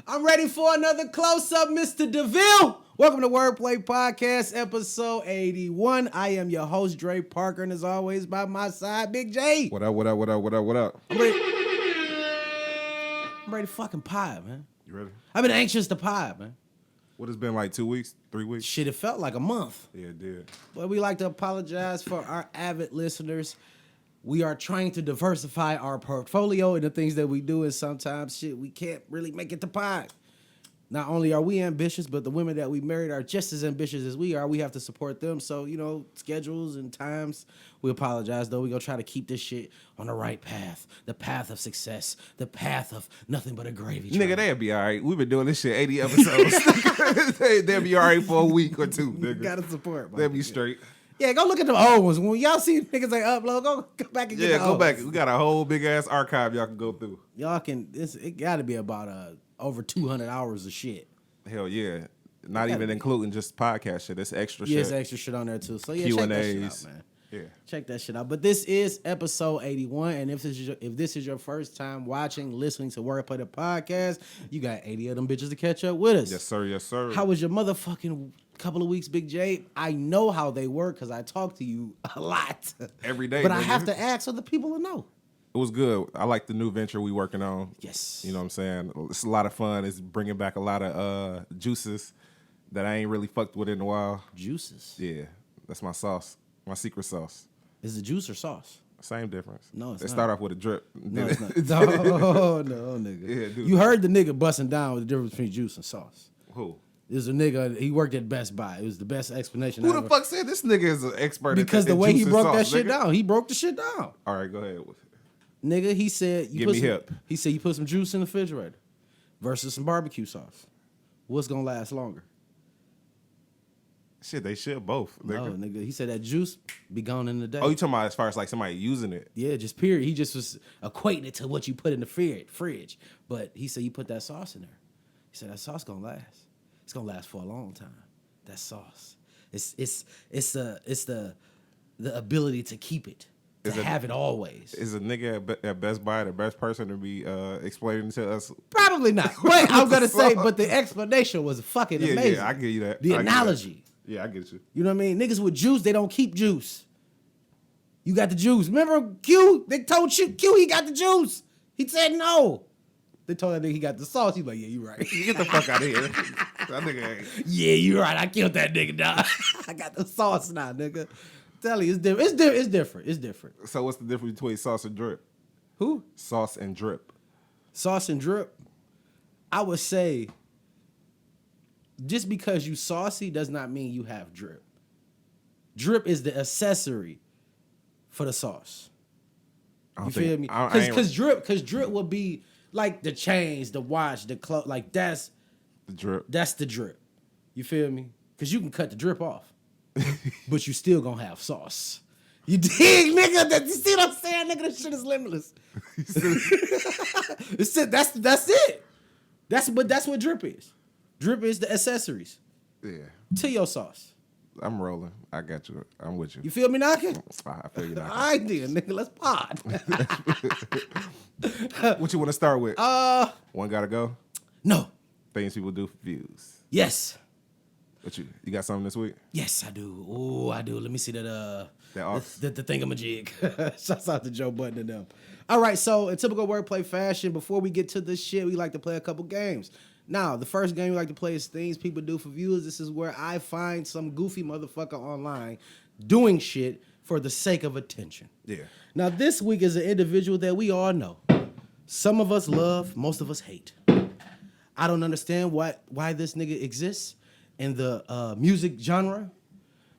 I'm ready for another close-up, Mr. DeVille. Welcome to Wordplay Podcast, episode 81. I am your host, Dre Parker, and as always, by my side, Big J. What up? I'm ready to fucking pie, man. You ready? I've been anxious to pie, man. What has been like 2 weeks, 3 weeks? Shit, it felt like a month. Yeah, it did. But we like to apologize for our avid listeners. We are trying to diversify our portfolio and the things that we do, and sometimes shit, we can't really make it to pie. Not only are we ambitious, but the women that we married are just as ambitious as we are. We have to support them. So, you know, schedules and times. We apologize, though. We're going to try to keep this shit on the right path. The path of success. The path of nothing but a gravy train. Nigga, they'll be all right. We've been doing this shit 80 episodes. They'll be all right for a week or two, nigga. Gotta support, man. They'll be straight. Yeah, go look at the old ones. When y'all see niggas like upload, go back and get the old back. ones. We got a whole big-ass archive y'all can go through. Y'all can, it got to be about over 200 hours of shit. Hell yeah. Not even including just podcast shit. It's extra shit. Yeah, it's extra shit on there too. So yeah, check that shit out, man. Yeah. Check that shit out. But this is episode 81, and if this is your first time watching, listening to Wordplay the Podcast, you got 80 of them bitches to catch up with us. Yes, sir. Yes, sir. How was your motherfucking couple of weeks, Big J? I know how they were because I talk to you a lot. Every day, but nigga. I have to ask so the people will know. It was good. I like the new venture we working on. Yes. You know what I'm saying? It's a lot of fun. It's bringing back a lot of juices that I ain't really fucked with in a while. Juices? Yeah. That's my sauce. My secret sauce. Is it juice or sauce? Same difference. No, it's They not. start off with a drip. No, it's not. No, nigga. Yeah, dude. You heard the nigga busting down with the difference between juice and sauce. Who? There's a nigga, he worked at Best Buy. It was the best explanation Who ever. the fuck said this nigga is an expert Because at the way he juice and broke that sauce, shit nigga? down. He broke the shit down. All right, go ahead. Nigga, he said Give me hip. He said you put some juice in the refrigerator versus some barbecue sauce. What's gonna last longer? Shit, they should both. No, Nigga. nigga. He said that juice be gone in the day. Oh, you talking about as far as like somebody using it? Yeah, just period. He just was equating it to what you put in the fridge. But he said you put that sauce in there. He said that sauce gonna last. It's gonna last for a long time. That sauce. It's the ability to keep it. To have it always. Is a nigga at Best Buy the best person to be explaining to us? Probably not. But I'm gonna say, but the explanation was fucking amazing. Yeah, I give you that. The analogy. Yeah, I get you. You know what I mean? Niggas with juice, they don't keep juice. You got the juice. Remember Q? They told Q he got the juice. He said no. They told that nigga he got the sauce. He's like, yeah, you right. Get the fuck out of here. That nigga ain't. Yeah, you right. I killed that nigga, dog. I got the sauce now, nigga. Tell you, it's different. It's different. It's different. So what's the difference between sauce and drip? Who? Sauce and drip. Sauce and drip. I would say, just because you saucy does not mean you have drip. Drip is the accessory for the sauce. You feel me? Because drip would be like the chains, the watch, the clothes. Like that's the drip. That's the drip. You feel me? Because you can cut the drip off, but you still gonna have sauce. You dig, nigga? You see what I'm saying, nigga? This shit is limitless. That's it. That's what drip is. Drip is the accessories. Yeah. To your sauce. I'm rolling. I got you. I'm with you. You feel me knocking? I feel you knocking. All right, then, nigga. Let's pod. What you want to start with? One gotta go? No. Things people do for views. Yes. What you got something this week? Yes, I do. Oh, I do. Let me see that. The the thingamajig. Shouts out to Joe Budden and them. All right, so in typical wordplay fashion, before we get to this shit, we like to play a couple games. Now, the first game we like to play is things people do for views. This is where I find some goofy motherfucker online doing shit for the sake of attention. Yeah. Now, this week is an individual that we all know. Some of us love, most of us hate. I don't understand why this nigga exists in the music genre,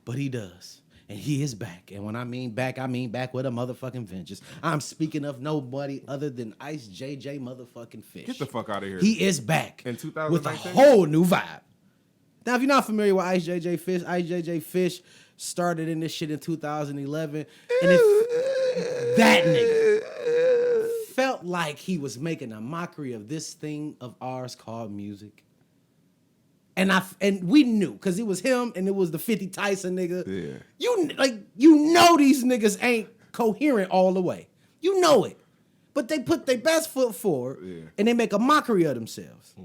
but he does. And he is back. And when I mean back with a motherfucking vengeance. I'm speaking of nobody other than Ice JJ motherfucking Fish. Get the fuck out of here. He is back. In 2019? With a whole new vibe. Now, if you're not familiar with Ice JJ Fish started in this shit in 2011. And that nigga felt like he was making a mockery of this thing of ours called music. And we knew, because it was him and it was the 50 Tyson nigga. Yeah. You know these niggas ain't coherent all the way. You know it. but they put their best foot forward and they make a mockery of themselves.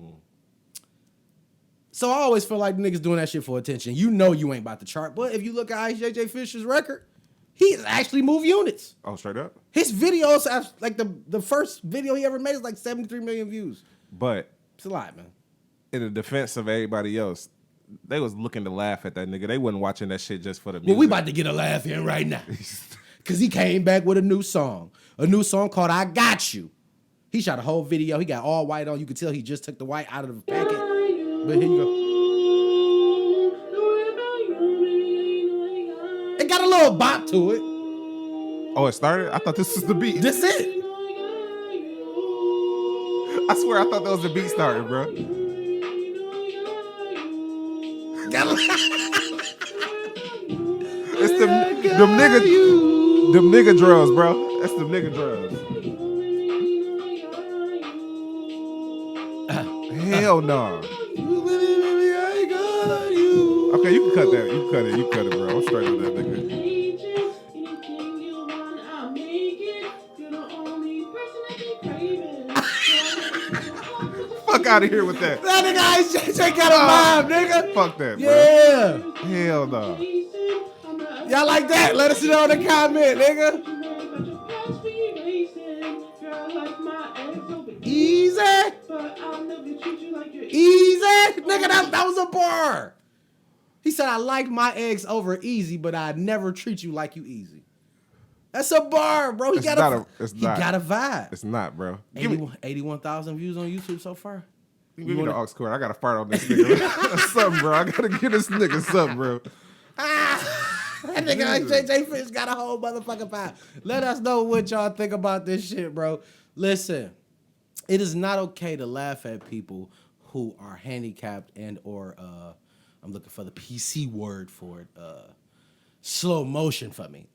So I always feel like niggas doing that shit for attention. You know you ain't about to chart, but if you look at IJJ Fisher's record, he's actually moved units. Oh, straight up? His videos, like the first video he ever made is like 73 million views. But it's a lot, man. In the defense of everybody else, they was looking to laugh at that nigga. They wasn't watching that shit just for the music. Well, we about to get a laugh in right now. Because he came back with a new song called I Got You. He shot a whole video. He got all white on. You could tell he just took the white out of the packet. But here you go. It got a little bop to it. Oh, it started? I thought this was the beat. That's it. I swear I thought that was the beat started, bro. It's them nigga drums, bro. That's them nigga drums. Hell no. Okay, you can cut that. You can cut it, bro. I'm straight on that nigga. Fuck out of here with that. That nigga IJJ got a vibe, nigga. Fuck that, bro. Yeah. Hell no. Y'all like that? Let us know in the comment, nigga. Eazy. Eazy. Nigga, that was a bar. He said, I like my eggs over Eazy, but I never treat you like you easy. That's a bar, bro. He got a vibe. It's not, bro. 81,000 views on YouTube so far. Give me the aux cord. I got to fart on this nigga. Something, bro. I got to give this nigga something, bro. That nigga like JJ Fish got a whole motherfucking vibe. Let us know what y'all think about this shit, bro. Listen, it is not okay to laugh at people who are handicapped and or I'm looking for the PC word for it. Slow motion for me.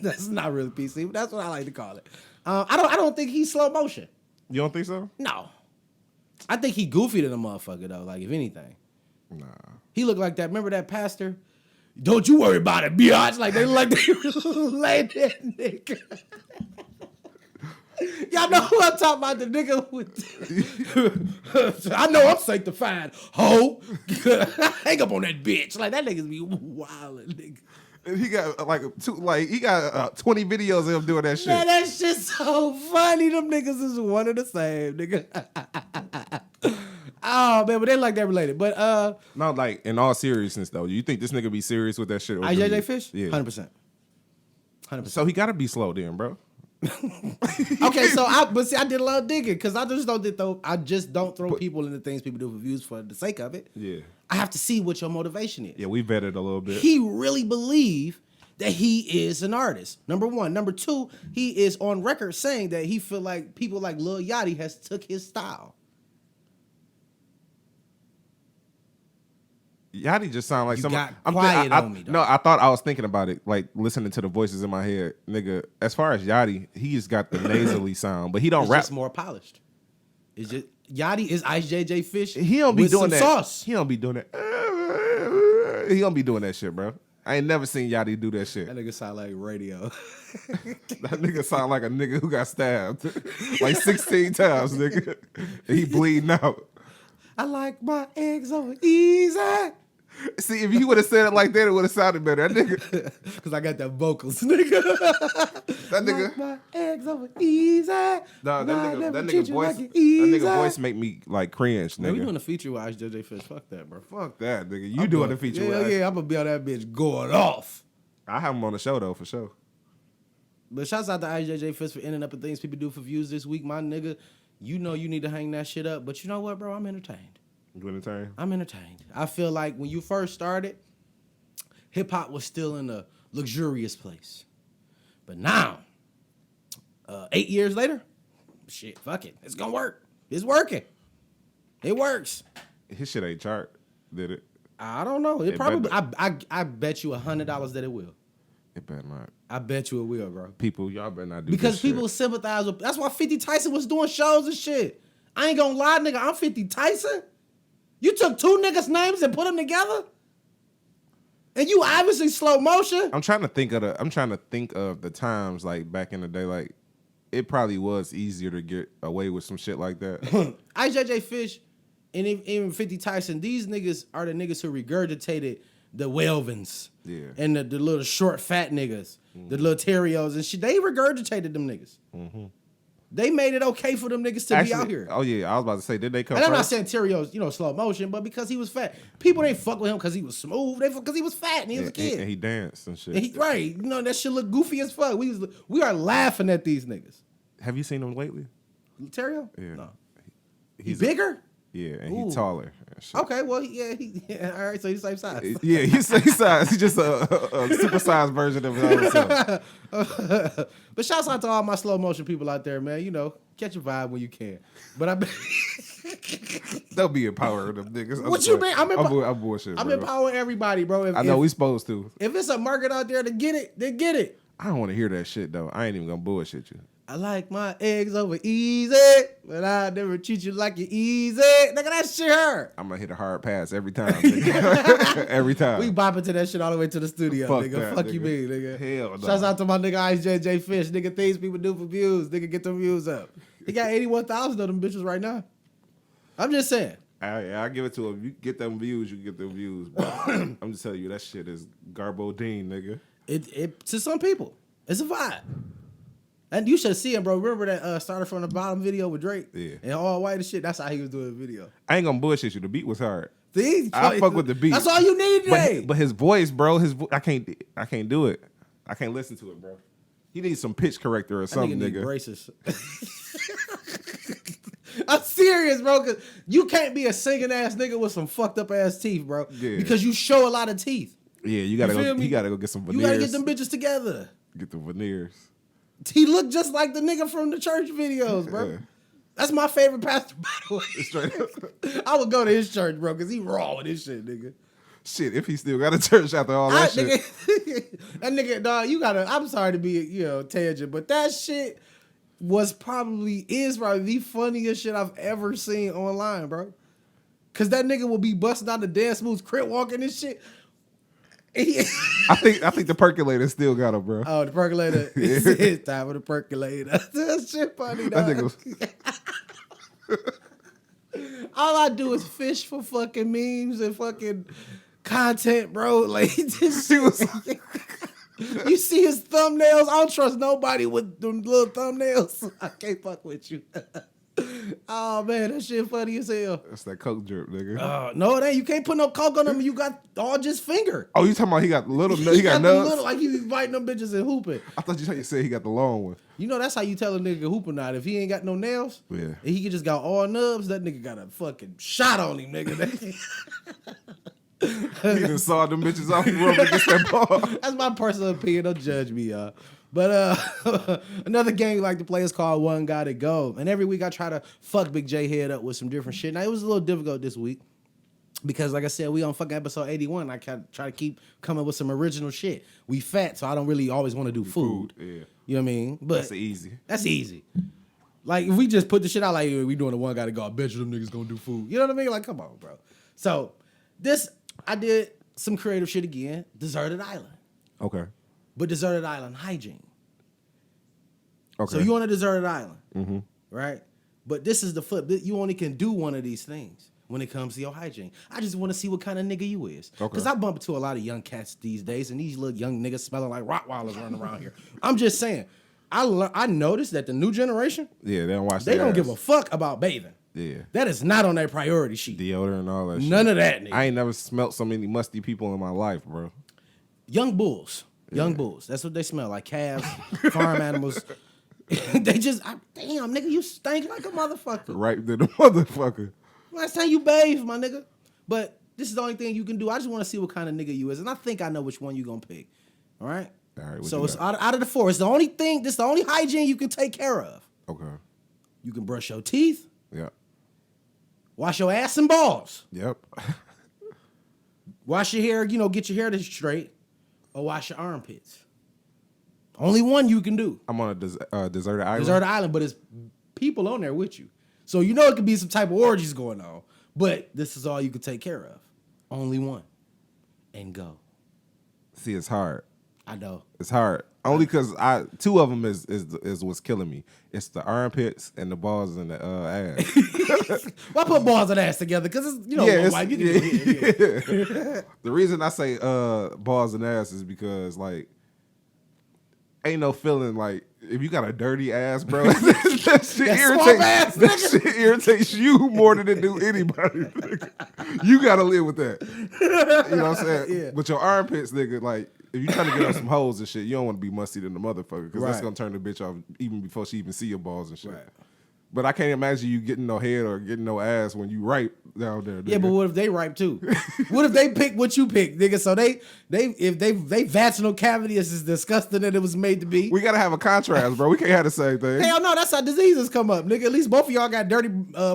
That's not really PC, but that's what I like to call it. I don't think he's slow motion. You don't think so? No. I think he goofy than a motherfucker though, like if anything. Nah. He looked like that. Remember that pastor? Don't you worry about it, biatch. Like they laid that nigga. Y'all know who I'm talking about, the nigga with I know I'm sanctified. Ho. Hang up on that bitch. Like that niggas be wildin', nigga. He got 20 videos of him doing that shit. Man, that shit's so funny. Them niggas is one and the same, nigga. Oh man, but they like that related. But no, like in all seriousness though, you think this nigga be serious with that shit? IJJ Fish? Yeah. 100%. So he gotta be slow then, bro. Okay, so I did a lot of digging because I just don't throw people into things people do for views for the sake of it. Yeah. I have to see what your motivation is. Yeah, we vetted a little bit. He really believe that he is an artist. Number one. Number two, he is on record saying that he feel like people like Lil Yachty has took his style. Yachty just sound like You someone. got quiet on me, though. No, I thought I was thinking about it, like listening to the voices in my head, nigga. As far as Yachty, he's got the nasally sound, but he don't It's rap. just more polished. It's just Yachty is IJJ Fish. He don't be with doing some that. Sauce. He don't be doing that. He don't be doing that shit, bro. I ain't never seen Yachty do that shit. That nigga sound like radio. That nigga sound like a nigga who got stabbed like 16 times, nigga. He bleeding out. I like my eggs over easy. See, if you would have said it like that, it would have sounded better. That nigga. Because I got that vocals, nigga. That nigga. Like my eggs over easy. No, that nigga voice make me like cringe, nigga. Man, we doing a feature with IJJ Fish. Fuck that, bro. Fuck that, nigga. You doing a feature with Yeah, I'm going to be on that bitch going off. I have him on the show, though, for sure. But shouts out to IJJ Fish for ending up in things people do for views this week. My nigga, you know you need to hang that shit up. But you know what, bro? I'm entertained. You entertained? I'm entertained. I feel like when you first started, hip-hop was still in a luxurious place. But now, 8 years later, shit, fuck it. It's going to work. It's working. It works. His shit ain't chart, did it? I don't know. It probably. I bet you $100 that it will. It better not. I bet you it will, bro. People, y'all better not do because this people shit. sympathize with. That's why 50 Tyson was doing shows and shit. I ain't gonna lie, nigga. I'm 50 Tyson. You took two niggas' names and put them together, and you obviously slow motion. I'm trying to think of the times like back in the day, like it probably was easier to get away with some shit like that. IJJ Fish and even 50 Tyson, these niggas are the niggas who regurgitated the Welvins. Yeah. And the little short fat niggas, the little Terrios and shit. They regurgitated them niggas. Mm-hmm. They made it okay for them niggas to be out here. Oh yeah, I was about to say, did they come And I'm not first? saying Terrios, slow motion, but because he was fat. People didn't fuck with him because he was smooth. They fuck because he was fat and he was a kid. And he danced and shit. And right. That shit look goofy as fuck. We are laughing at these niggas. Have you seen him lately? Terrio? Yeah. No. He's bigger? Yeah, and Ooh. he's taller. And shit. Okay, well, yeah, all right, so he's the same size. Yeah, he's the same size. He's just a supersized version of his own self. But shouts out to all my slow motion people out there, man. Catch a vibe when you can. But Don't be empowering them niggas. What you mean? I'm bullshit, I'm bro. empowering everybody, bro. I know we supposed to. If it's a market out there to get it, then get it. I don't want to hear that shit, though. I ain't even gonna bullshit you. I like my eggs over easy, but I never treat you like you easy. Nigga, that shit hurt. I'm gonna hit a hard pass every time, nigga. Every time. We bopping to that shit all the way to the studio, Fuck nigga. that, Fuck nigga. you mean, nigga. Hell no. Shouts out to my nigga IJJ Fish. Nigga, things people do for views. Nigga, get them views up. He got 81,000 of them bitches right now. I'm just saying. I give it to him. You get them views, you get them views. But I'm just telling you, that shit is Garbo Dean, nigga. It to some people, it's a vibe. And you should see him, bro. Remember that started from the bottom video with Drake? Yeah. And all white and shit? That's how he was doing the video. I ain't gonna bullshit you. The beat was hard. See? I fuck with the beat. That's all you need today. But his voice, bro, I can't do it. I can't listen to it, bro. He needs some pitch corrector or something, nigga. nigga. Braces. I'm serious, bro, because you can't be a singing ass nigga with some fucked up ass teeth, bro. Yeah. Because you show a lot of teeth. Yeah, you gotta go get some veneers. You gotta get them bitches together. Get the veneers. He looked just like the nigga from the church videos, bro. Yeah. That's my favorite pastor, by the way. Straight up. I would go to his church, bro, because he raw with his shit, nigga. Shit, if he still got a church after all that shit. Nigga, that nigga, dog, I'm sorry to be, tangent, but that shit is probably the funniest shit I've ever seen online, bro. Because that nigga will be busting out the dance moves, crip walking and shit. I think the percolator still got him, bro. Oh, the percolator. It's time for the percolator. That shit funny, dog. That nigga all I do is fish for fucking memes and fucking content, bro. Like, this shit was... You see his thumbnails? I don't trust nobody with them little thumbnails. I can't fuck with you. Oh, man, that shit funny as hell. That's that coke drip, nigga. No, it ain't. You can't put no coke on him. You got all just finger. Oh, you talking about he got he got nubs? Like he biting them bitches and hooping. I thought you said he got the long one. That's how you tell a nigga hoop or not. If he ain't got no nails, yeah, and he just got all nubs, that nigga got a fucking shot on him, nigga. He just saw them bitches off the road against that ball. That's my personal opinion. Don't judge me, y'all. But another game we like to play is called One Gotta Go. And every week I try to fuck Big J head up with some different shit. Now, it was a little difficult this week because, like I said, we on fucking episode 81. I try to keep coming with some original shit. We fat, so I don't really always want to do food. Yeah. You know what I mean? But that's easy. That's easy. Like, if we just put the shit out like, hey, we doing the One Gotta Go, I bet you them niggas gonna do food. You know what I mean? Like, come on, bro. So, I did some creative shit again. Deserted Island. Okay. But deserted island hygiene. Okay. So you on a deserted island, mm-hmm. right? But this is the flip. You only can do one of these things when it comes to your hygiene. I just want to see what kind of nigga you is. Because I bump into a lot of young cats these days, and these little young niggas smelling like Rottweilers running around here. I'm just saying. I noticed that the new generation, yeah, they don't watch. They don't give a fuck about bathing. Yeah, that is not on their priority sheet. Deodorant and all that. None of that. Nigga. I ain't never smelt so many musty people in my life, bro. Young bulls. Young bulls. That's what they smell like. Calves, farm animals. They just, damn, nigga, you stink like a motherfucker. Right to the motherfucker. Last time you bathed, my nigga. But this is the only thing you can do. I just want to see what kind of nigga you is. And I think I know which one you going to pick. All right? All right. So it's out of the four. It's the only thing, this is the only hygiene you can take care of. Okay. You can brush your teeth. Yep. Wash your ass and balls. Yep. Wash your hair, get your hair straight. Or wash your armpits. Only one you can do. I'm on a deserted island. Deserted island, but it's people on there with you. So it could be some type of orgies going on. But this is all you can take care of. Only one. And go. See, it's hard. I know. It's hard. Only because two of them is what's killing me. It's the armpits and the balls and the ass. Why put balls and ass together? Because it's one wipe. You can The reason I say balls and ass is because like ain't no feeling like if you got a dirty ass, bro. that shit irritates you more than it do anybody. Nigga. You gotta live with that. You know what I'm saying? Yeah. But your armpits, nigga, like if you trying to get on some hoes and shit, you don't want to be musty than the motherfucker because that's gonna turn the bitch off even before she even see your balls and shit. Right. But I can't imagine you getting no head or getting no ass when you ripe down there. Nigga. Yeah, but what if they ripe too? What if they pick what you pick, nigga? So if they vaginal cavity is as disgusting that it was made to be. We gotta have a contrast, bro. We can't have the same thing. Hell no, that's how diseases come up, nigga. At least both of y'all got dirty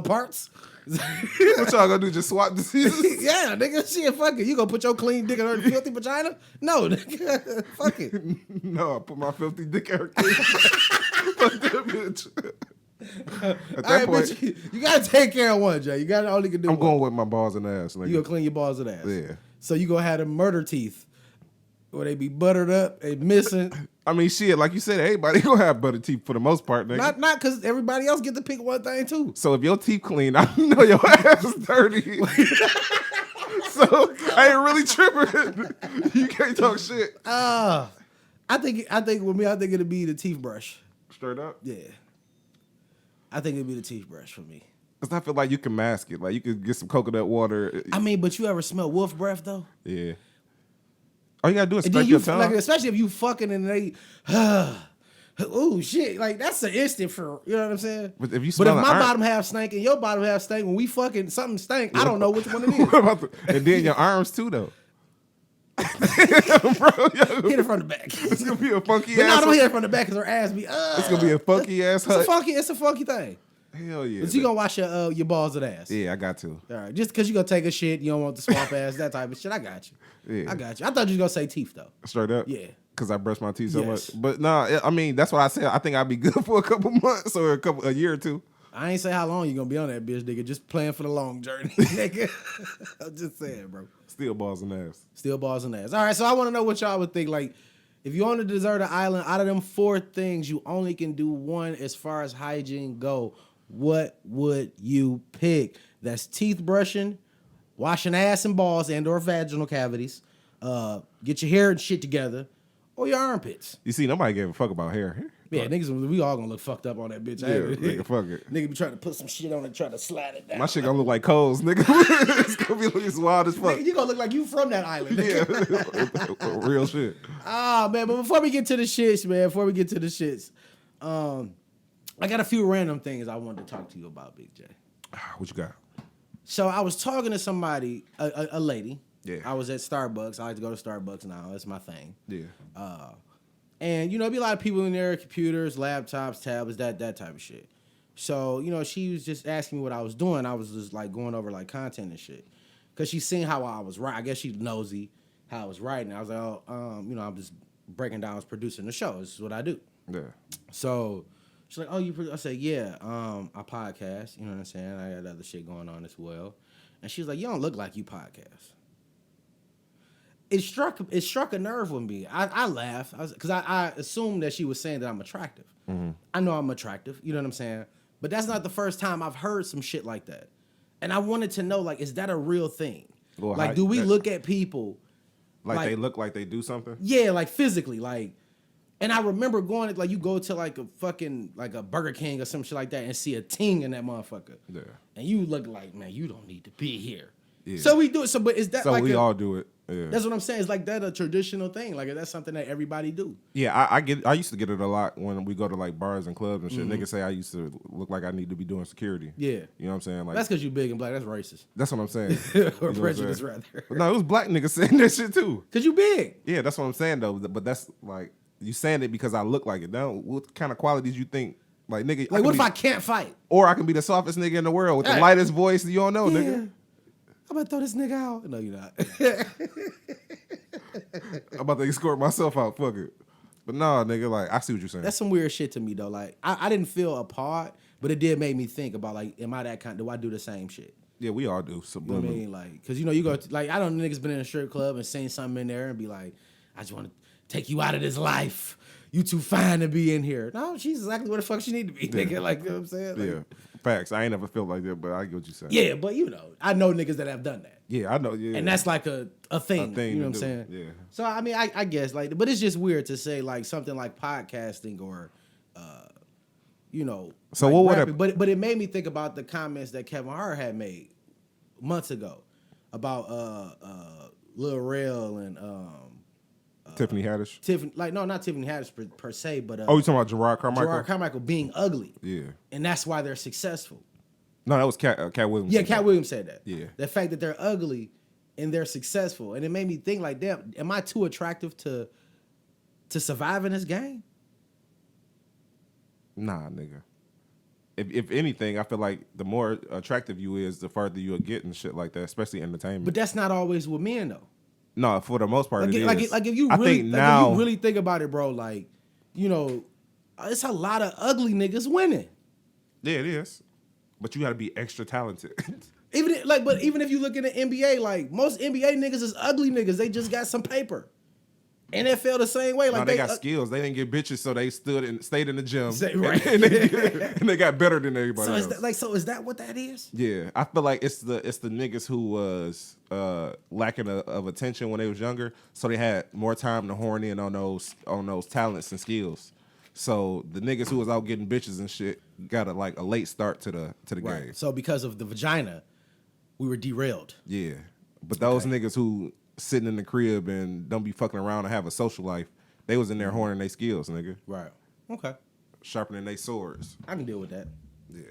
parts. What y'all gonna do? Just swap diseases? Yeah, nigga. Shit, fuck it. You gonna put your clean dick in her filthy vagina? No, nigga. Fuck it. No, I put my filthy dick in her clean. Fuck that bitch. At that point, bitch, you gotta take care of one, Jay. You gotta only can do. I'm going with my balls and ass. Nigga. You gonna clean your balls and ass. Yeah. So you gonna have them murder teeth, where they be buttered up, they missing. I mean, shit, like you said, everybody gonna have butter teeth for the most part, nigga. Not because everybody else get to pick one thing too. So if your teeth clean, I know your ass is dirty. So I ain't really tripping. You can't talk shit. I think with me, I think it'll be the teeth brush. Straight up? Yeah. I think it'd be the teeth brush for me. Cause I feel like you can mask it. Like you could get some coconut water. I mean, but you ever smell wolf breath though? Yeah. All you gotta do is scrape your tongue. Like, especially if you fucking and they, oh shit, like that's an instant for you know what I'm saying. But if my bottom half stank and your bottom half stank, when we fucking something stank, I don't know which one it is. And then your arms too though. Bro, hit it from the back. It's gonna be a funky but ass. No, don't hit it from the back because her ass be. It's gonna be a funky ass. It's a funky thing. Hell yeah. But you gonna wash your balls and ass. Yeah, I got to. All right, just because you gonna take a shit, you don't want the swamp ass, that type of shit. I got you. Yeah, I got you. I thought you was gonna say teeth though. Straight up. Yeah. Because I brush my teeth so much. But nah, I mean that's what I said. I think I'd be good for a couple months or a year or two. I ain't say how long you gonna be on that bitch, nigga. Just playing for the long journey, nigga. I'm just saying, bro. Still balls and ass. Still balls and ass. All right, so I want to know what y'all would think. Like, if you on a deserted island, out of them 4 things, you only can do one as far as hygiene go. What would you pick? That's teeth brushing, washing ass and balls and or vaginal cavities, get your hair and shit together, or your armpits. You see, nobody gave a fuck about hair. Yeah, niggas, we all gonna look fucked up on that bitch. Yeah, nigga, fuck it. Nigga be trying to put some shit on it, trying to slide it down. My shit gonna look like Coles, nigga. It's gonna be looking wild as fuck. Nigga, you gonna look like you from that island. Nigga. Yeah, real shit. Ah, man, but before we get to the shits, I got a few random things I wanted to talk to you about, Big J. What you got? So I was talking to somebody, a lady. Yeah. I was at Starbucks. I like to go to Starbucks now. That's my thing. Yeah. And, you know, be a lot of people in there, computers, laptops, tablets, that type of shit. So, you know, she was just asking me what I was doing. I was just, like, going over, like, content and shit. Because she seen how I was writing. I guess she's nosy how I was writing. I was like, you know, I'm just breaking down, I was producing the show. This is what I do. Yeah. So she's like, oh, I said, yeah, I podcast. You know what I'm saying? I got other shit going on as well. And she was like, you don't look like you podcast. It struck a nerve with me. I laughed because I assumed that she was saying that I'm attractive. Mm-hmm. I know I'm attractive. You know what I'm saying? But that's not the first time I've heard some shit like that. And I wanted to know, like, is that a real thing? Well, like, do we look at people like they look like they do something? Yeah, like physically, like. And I remember going, like, you go to like a fucking like a Burger King or some shit like that and see a ting in that motherfucker. Yeah. And you look like, man, you don't need to be here. Yeah. So we do it. So, but is that so like we all do it? Yeah. That's what I'm saying. Is like that a traditional thing? Like that's something that everybody do? Yeah, I used to get it a lot when we go to like bars and clubs and shit. Mm-hmm. Niggas say I used to look like I need to be doing security. Yeah, you know what I'm saying? Like that's because you big and black. That's racist. That's what I'm saying. Or prejudice rather. No, it was black niggas saying that shit too. Cause you big. Yeah, that's what I'm saying though. But that's like you saying it because I look like it. Now, what kind of qualities you think? Like nigga, like what if I can't fight? Or I can be the softest nigga in the world with the lightest voice. You don't know, nigga. I'm about to throw this nigga out. No, you're not. I'm about to escort myself out. Fuck it. But no, nigga, like, I see what you're saying. That's some weird shit to me, though. Like, I didn't feel a part, but it did make me think about, like, am I that kind? Do I do the same shit? Yeah, we all do. You know what I mean? Like, because, you know, you go, like, I don't know niggas been in a strip club and seen something in there and be like, I just want to take you out of this life. You too fine to be in here. No, she's exactly where the fuck she need to be, nigga. Like, you know what I'm saying? Like, Yeah. Facts. I ain't never felt like that, but I get what you're saying. yeah, but you know, I know niggas that have done that. Yeah, I know. Yeah. And that's like a thing. You know what I'm saying? Yeah. So, I mean, I guess, like, but it's just weird to say, like, something like podcasting or, you know. So like what would rapping. But it made me think about the comments that Kevin Hart had made months ago about Lil Rel and Tiffany Haddish? Tiffany, like, no, not Tiffany Haddish per se, but Oh, you talking about Gerard Carmichael? Gerard Carmichael being ugly. Yeah. And that's why they're successful. No, that was Cat Williams. Yeah, Cat Williams said that. Yeah. The fact that they're ugly and they're successful. And it made me think, like, damn, am I too attractive to survive in this game? Nah, nigga. If anything, I feel like the more attractive you is, the farther you'll get and shit like that, especially entertainment. But that's not always with men, though. No, for the most part, it is. Like if you really think about it, bro, like, you know, it's a lot of ugly niggas winning. Yeah, it is. But you got to be extra talented. Even if you look in the NBA, like, most NBA niggas is ugly niggas. They just got some paper. NFL the same way. Like, no, they got skills. They didn't get bitches, so they stayed in the gym. Right. and they got better than everybody else. Is that what that is? Yeah, I feel like it's the niggas who was lacking of attention when they was younger, so they had more time to horn in on those talents and skills. So the niggas who was out getting bitches and shit got a late start to the game. So because of the vagina, we were derailed. Yeah, but those niggas who sitting in the crib and don't be fucking around and have a social life, they was in there horning their skills, nigga. Right. Okay. Sharpening their swords. I can deal with that. Yeah.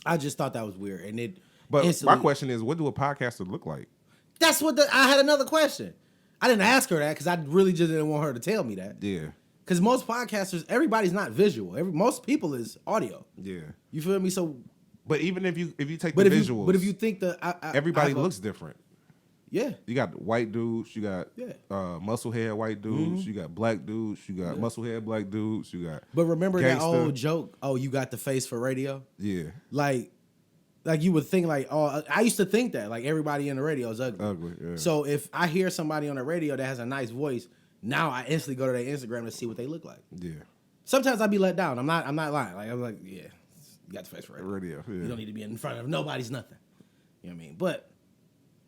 I just thought that was weird, and it. But my question is, what do a podcaster look like? That's what I had another question. I didn't ask her that because I really just didn't want her to tell me that. Yeah. Because most podcasters, everybody's not visual. Most people is audio. Yeah. You feel me? So. But even if you take the visuals, but if you think everybody looks different. Yeah. You got white dudes, you got muscle head white dudes, Mm-hmm. you got black dudes, you got muscle head black dudes, you got. But remember gangsta. that old joke? Oh, you got the face for radio. Yeah. Like you would think I used to think that everybody in the radio is ugly. Ugly. Yeah. So if I hear somebody on the radio that has a nice voice, now I instantly go to their Instagram to see what they look like. Yeah. Sometimes I be let down. I'm not lying. I'm like, yeah, you got the face for radio. Radio. Yeah. You don't need to be in front of nobody's nothing. You know what I mean? But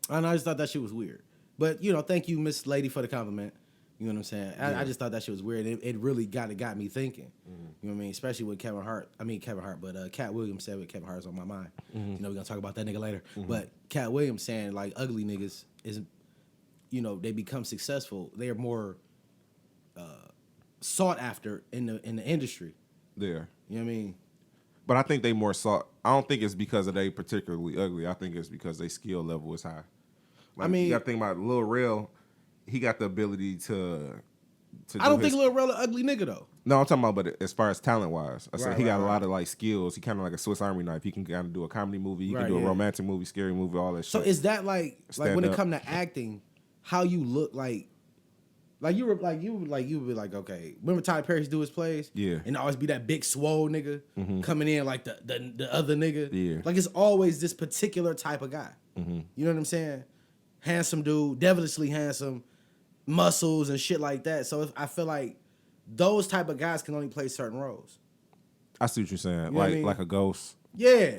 I just thought that shit was weird. But thank you, Miss Lady, for the compliment. You know what I'm saying? I just thought that shit was weird. It really got me thinking. Mm-hmm. You know what I mean? Especially with Kevin Hart, but Cat Williams said what Kevin Hart's on my mind. Mm-hmm. We're gonna talk about that nigga later. Mm-hmm. But Cat Williams saying ugly niggas is, they become successful. They are more sought after in the industry. Yeah. You know what I mean? But I think they more sought. I don't think it's because of they particularly ugly. I think it's because their skill level is high. You got to think about Lil Rel. He got the ability to I don't think Lil Rel an ugly nigga though. No, I'm talking about, but as far as talent wise, I said he got a lot of skills. He kind of like a Swiss Army knife. He can kind of do a comedy movie. He can do a romantic movie, scary movie, all that shit. So is that like when it come to acting, how you look like you would be like, okay, remember Tyler Perry used to do his plays? Yeah. And always be that big swole nigga coming in like the other nigga. Yeah. Like it's always this particular type of guy. Mm-hmm. You know what I'm saying? Handsome dude, devilishly handsome, muscles and shit like that. So I feel like those type of guys can only play certain roles. I see what you're saying. You know what I mean? Like a Ghost. Yeah.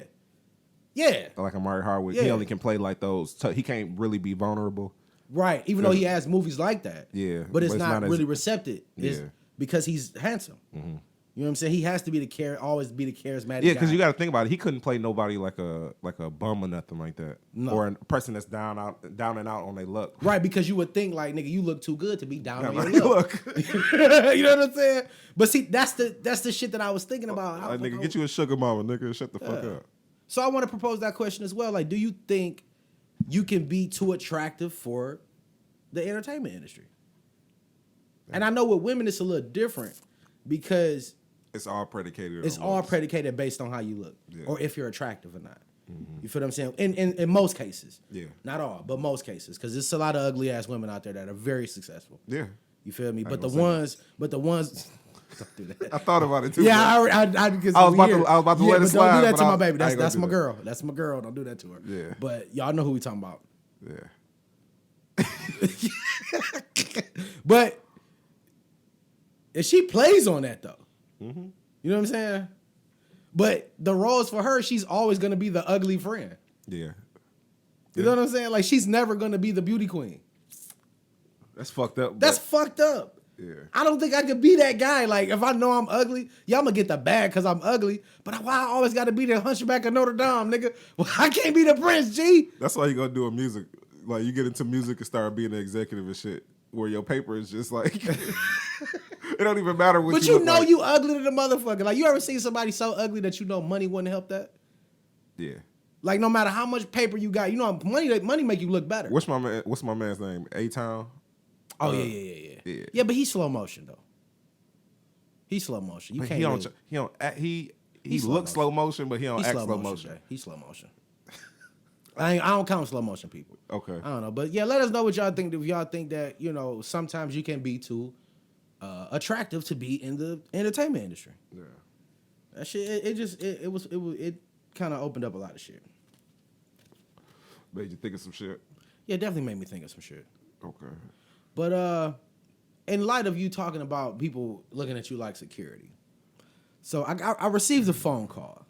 Yeah. Like a Mari Hardwick. Yeah. He only can play like those. He can't really be vulnerable. Right. Even though he has movies like that. Yeah. But it's not really receptive. It's Yeah. because he's handsome. Mm-hmm. You know what I'm saying? He has to be always be the charismatic Yeah, guy. because you got to think about it. He couldn't play nobody like a bum or nothing like that. No. Or a person that's down and out on their luck. Right, because you would think nigga, you look too good to be down on on your your luck. You know what I'm saying? But see, that's the shit that I was thinking about. Nigga, get you a sugar mama, nigga. Shut the fuck up. So I want to propose that question as well. Do you think you can be too attractive for the entertainment industry? And I know with women it's a little different because it's all predicated. It's all predicated based on how you look or if you're attractive or not. Mm-hmm. You feel what I'm saying? In most cases. Yeah. Not all, but most cases. Because there's a lot of ugly ass women out there that are very successful. Yeah. You feel me? But the ones don't do that. I thought about it too. Yeah, I was about to let it slide. Don't do that to my baby. That's my girl. That's my girl. Don't do that to her. Yeah. But y'all know who we talking about. Yeah. But And she plays on that, though. Mm-hmm. You know what I'm saying? But the roles for her, she's always going to be the ugly friend. Yeah. You know what I'm saying? Like, she's never going to be the beauty queen. That's fucked up. That's fucked up. Yeah. I don't think I could be that guy. Like, if I know I'm ugly, yeah, I'm going to get the bag because I'm ugly. But why I always got to be the hunchback of Notre Dame, nigga? Well, I can't be the prince, G. That's why you gonna do a music. Like, you get into music and start being an executive and shit, where your paper is just like, it don't even matter what But you you look know like. you ugly to the motherfucker. Like, you ever seen somebody so ugly that you know money wouldn't help that? Yeah. Like, no matter how much paper you got, you know money make you look better. What's my man's name? A-Town? Oh, yeah. Yeah. Yeah, but he's slow motion, though. He's slow motion. You But can't he really- don't. He don't. He He's looks slow slow motion, but he don't He's act slow motion. Jay. He's slow motion. I don't count slow motion people. Okay. I don't know, but yeah, let us know what y'all think. If y'all think that sometimes you can be too attractive to be in the entertainment industry. Yeah. That shit, it kind of opened up a lot of shit. Made you think of some shit. Yeah, it definitely made me think of some shit. Okay. But in light of you talking about people looking at you like security, so I received a phone call.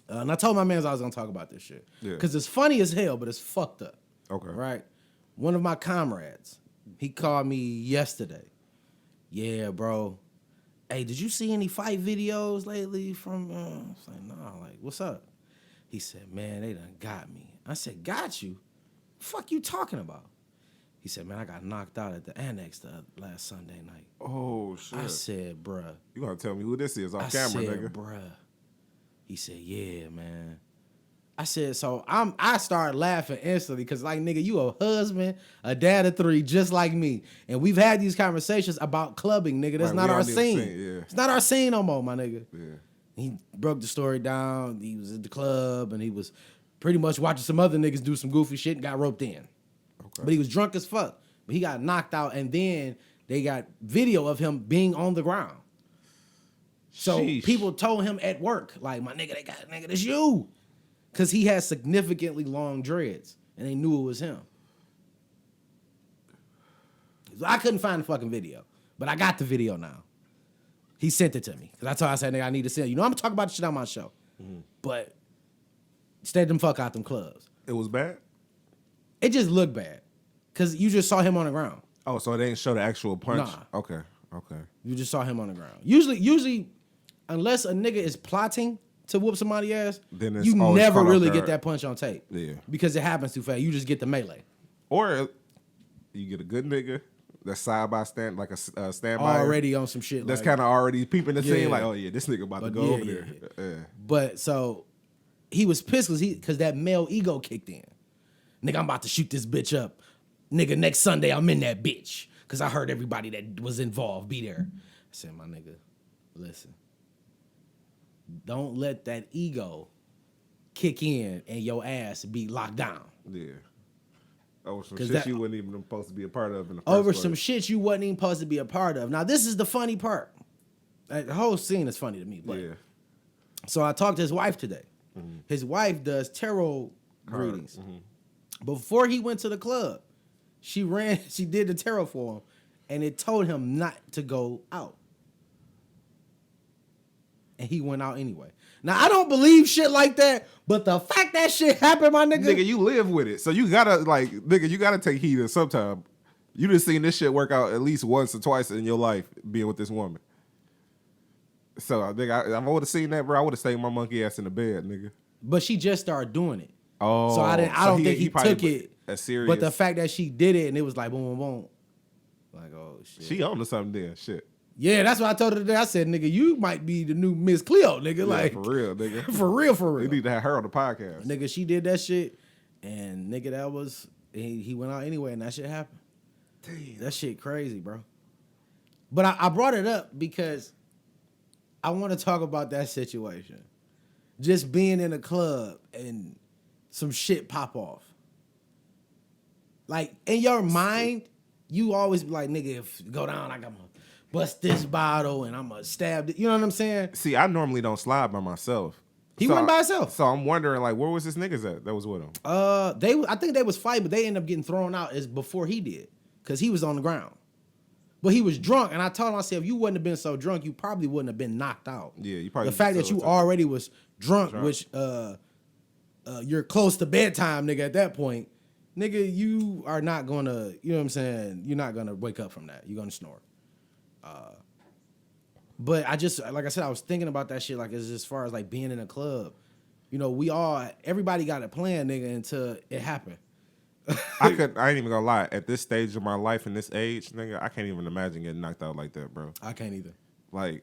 And I told my mans I was going to talk about this shit. Yeah. Because it's funny as hell, but it's fucked up. Okay. Right? One of my comrades, he called me yesterday. Yeah, bro. Hey, did you see any fight videos lately from... I was like, no. Like, what's up? He said, man, they done got me. I said, got you? Fuck you talking about? He said, man, I got knocked out at the Annex last Sunday night. Oh, shit. I said, bruh. You gonna tell me who this is off camera, I said, nigga. bruh. He said, yeah, man. I said, so I started laughing instantly because, like, nigga, you a husband, a dad of 3, just like me. And we've had these conversations about clubbing, nigga. That's Right, not we our all need a scene. scene, yeah. It's not our scene no more, my nigga. Yeah. He broke the story down. He was at the club, and he was pretty much watching some other niggas do some goofy shit and got roped in. Okay. But he was drunk as fuck. But he got knocked out, and then they got video of him being on the ground. So Sheesh. people told him at work, like, my nigga, that's you. Because he had significantly long dreads, and they knew it was him. So I couldn't find the fucking video, but I got the video now. He sent it to me. Because I told him, I said, nigga, I need to send it. You know, I'm going to talk about this shit on my show. But stay them fuck out them clubs. It was bad? It just looked bad. Because you just saw him on the ground. Oh, so they didn't show the actual punch? Nah. Okay. You just saw him on the ground. Usually, unless a nigga is plotting to whoop somebody's ass, Then it's you always never caught off really guard. get that punch on tape. Yeah. Because it happens too fast. You just get the melee. Or you get a good nigga that's side by stand, like a standby. Already on some shit. That's like, kind of already peeping the Yeah. scene, like, oh yeah, this nigga about to But go yeah, over yeah, there. Yeah. But so he was pissed because that male ego kicked in. Nigga, I'm about to shoot this bitch up. Nigga, next Sunday I'm in that bitch. Because I heard everybody that was involved be there. I said, my nigga, listen. Don't let that ego kick in and your ass be locked down. Yeah. Over some 'Cause shit that- you wasn't even supposed to be a part of in the first Over place. some shit you wasn't even supposed to be a part of. Now, this is the funny part. The whole scene is funny to me. But Yeah. So I talked to his wife today. His wife does tarot readings. Before he went to the club, she did the tarot for him, and it told him not to go out. And he went out anyway. Now, I don't believe shit like that, but the fact that shit happened, my nigga. Nigga, you live with it. So you gotta you gotta take heed of sometime. You just seen this shit work out at least once or twice in your life being with this woman. So I think if I would have seen that, bro, I would have stayed my monkey ass in the bed, nigga. But she just started doing it. Oh, So I don't think he probably took it as serious. But the fact that she did it and it was like boom, boom, boom. Like, oh shit. she on to something then, shit. Yeah, that's what I told her today. I said, nigga, you might be the new Miss Cleo, nigga. Yeah, like for real, nigga. for real, for We real. need to have her on the podcast. Nigga, she did that shit, and nigga, that was he went out anyway, and that shit happened. Damn. That shit crazy, bro. But I brought it up because I want to talk about that situation. Just being in a club and some shit pop off. Like, in your mind, you always be like, nigga, if it go down, I'm gonna bust this bottle and I'm gonna stab it. You know what I'm saying? See, I normally don't slide by myself. He went by himself. So I'm wondering, like, where was this niggas at that was with him? I think they was fighting, but they ended up getting thrown out as before he did. Because he was on the ground. But he was drunk, and I told him, I said, if you wouldn't have been so drunk, you probably wouldn't have been knocked out. Yeah, you probably. The fact that you already was drunk, which you're close to bedtime, nigga. At that point, nigga, you are not gonna, you know what I'm saying? You're not gonna wake up from that. You're gonna snore. But I just, like I said, I was thinking about that shit, like as far as like being in a club. You know, everybody got a plan, nigga, until it happened. I ain't even gonna lie. At this stage of my life and this age, nigga, I can't even imagine getting knocked out like that, bro. I can't either. Like,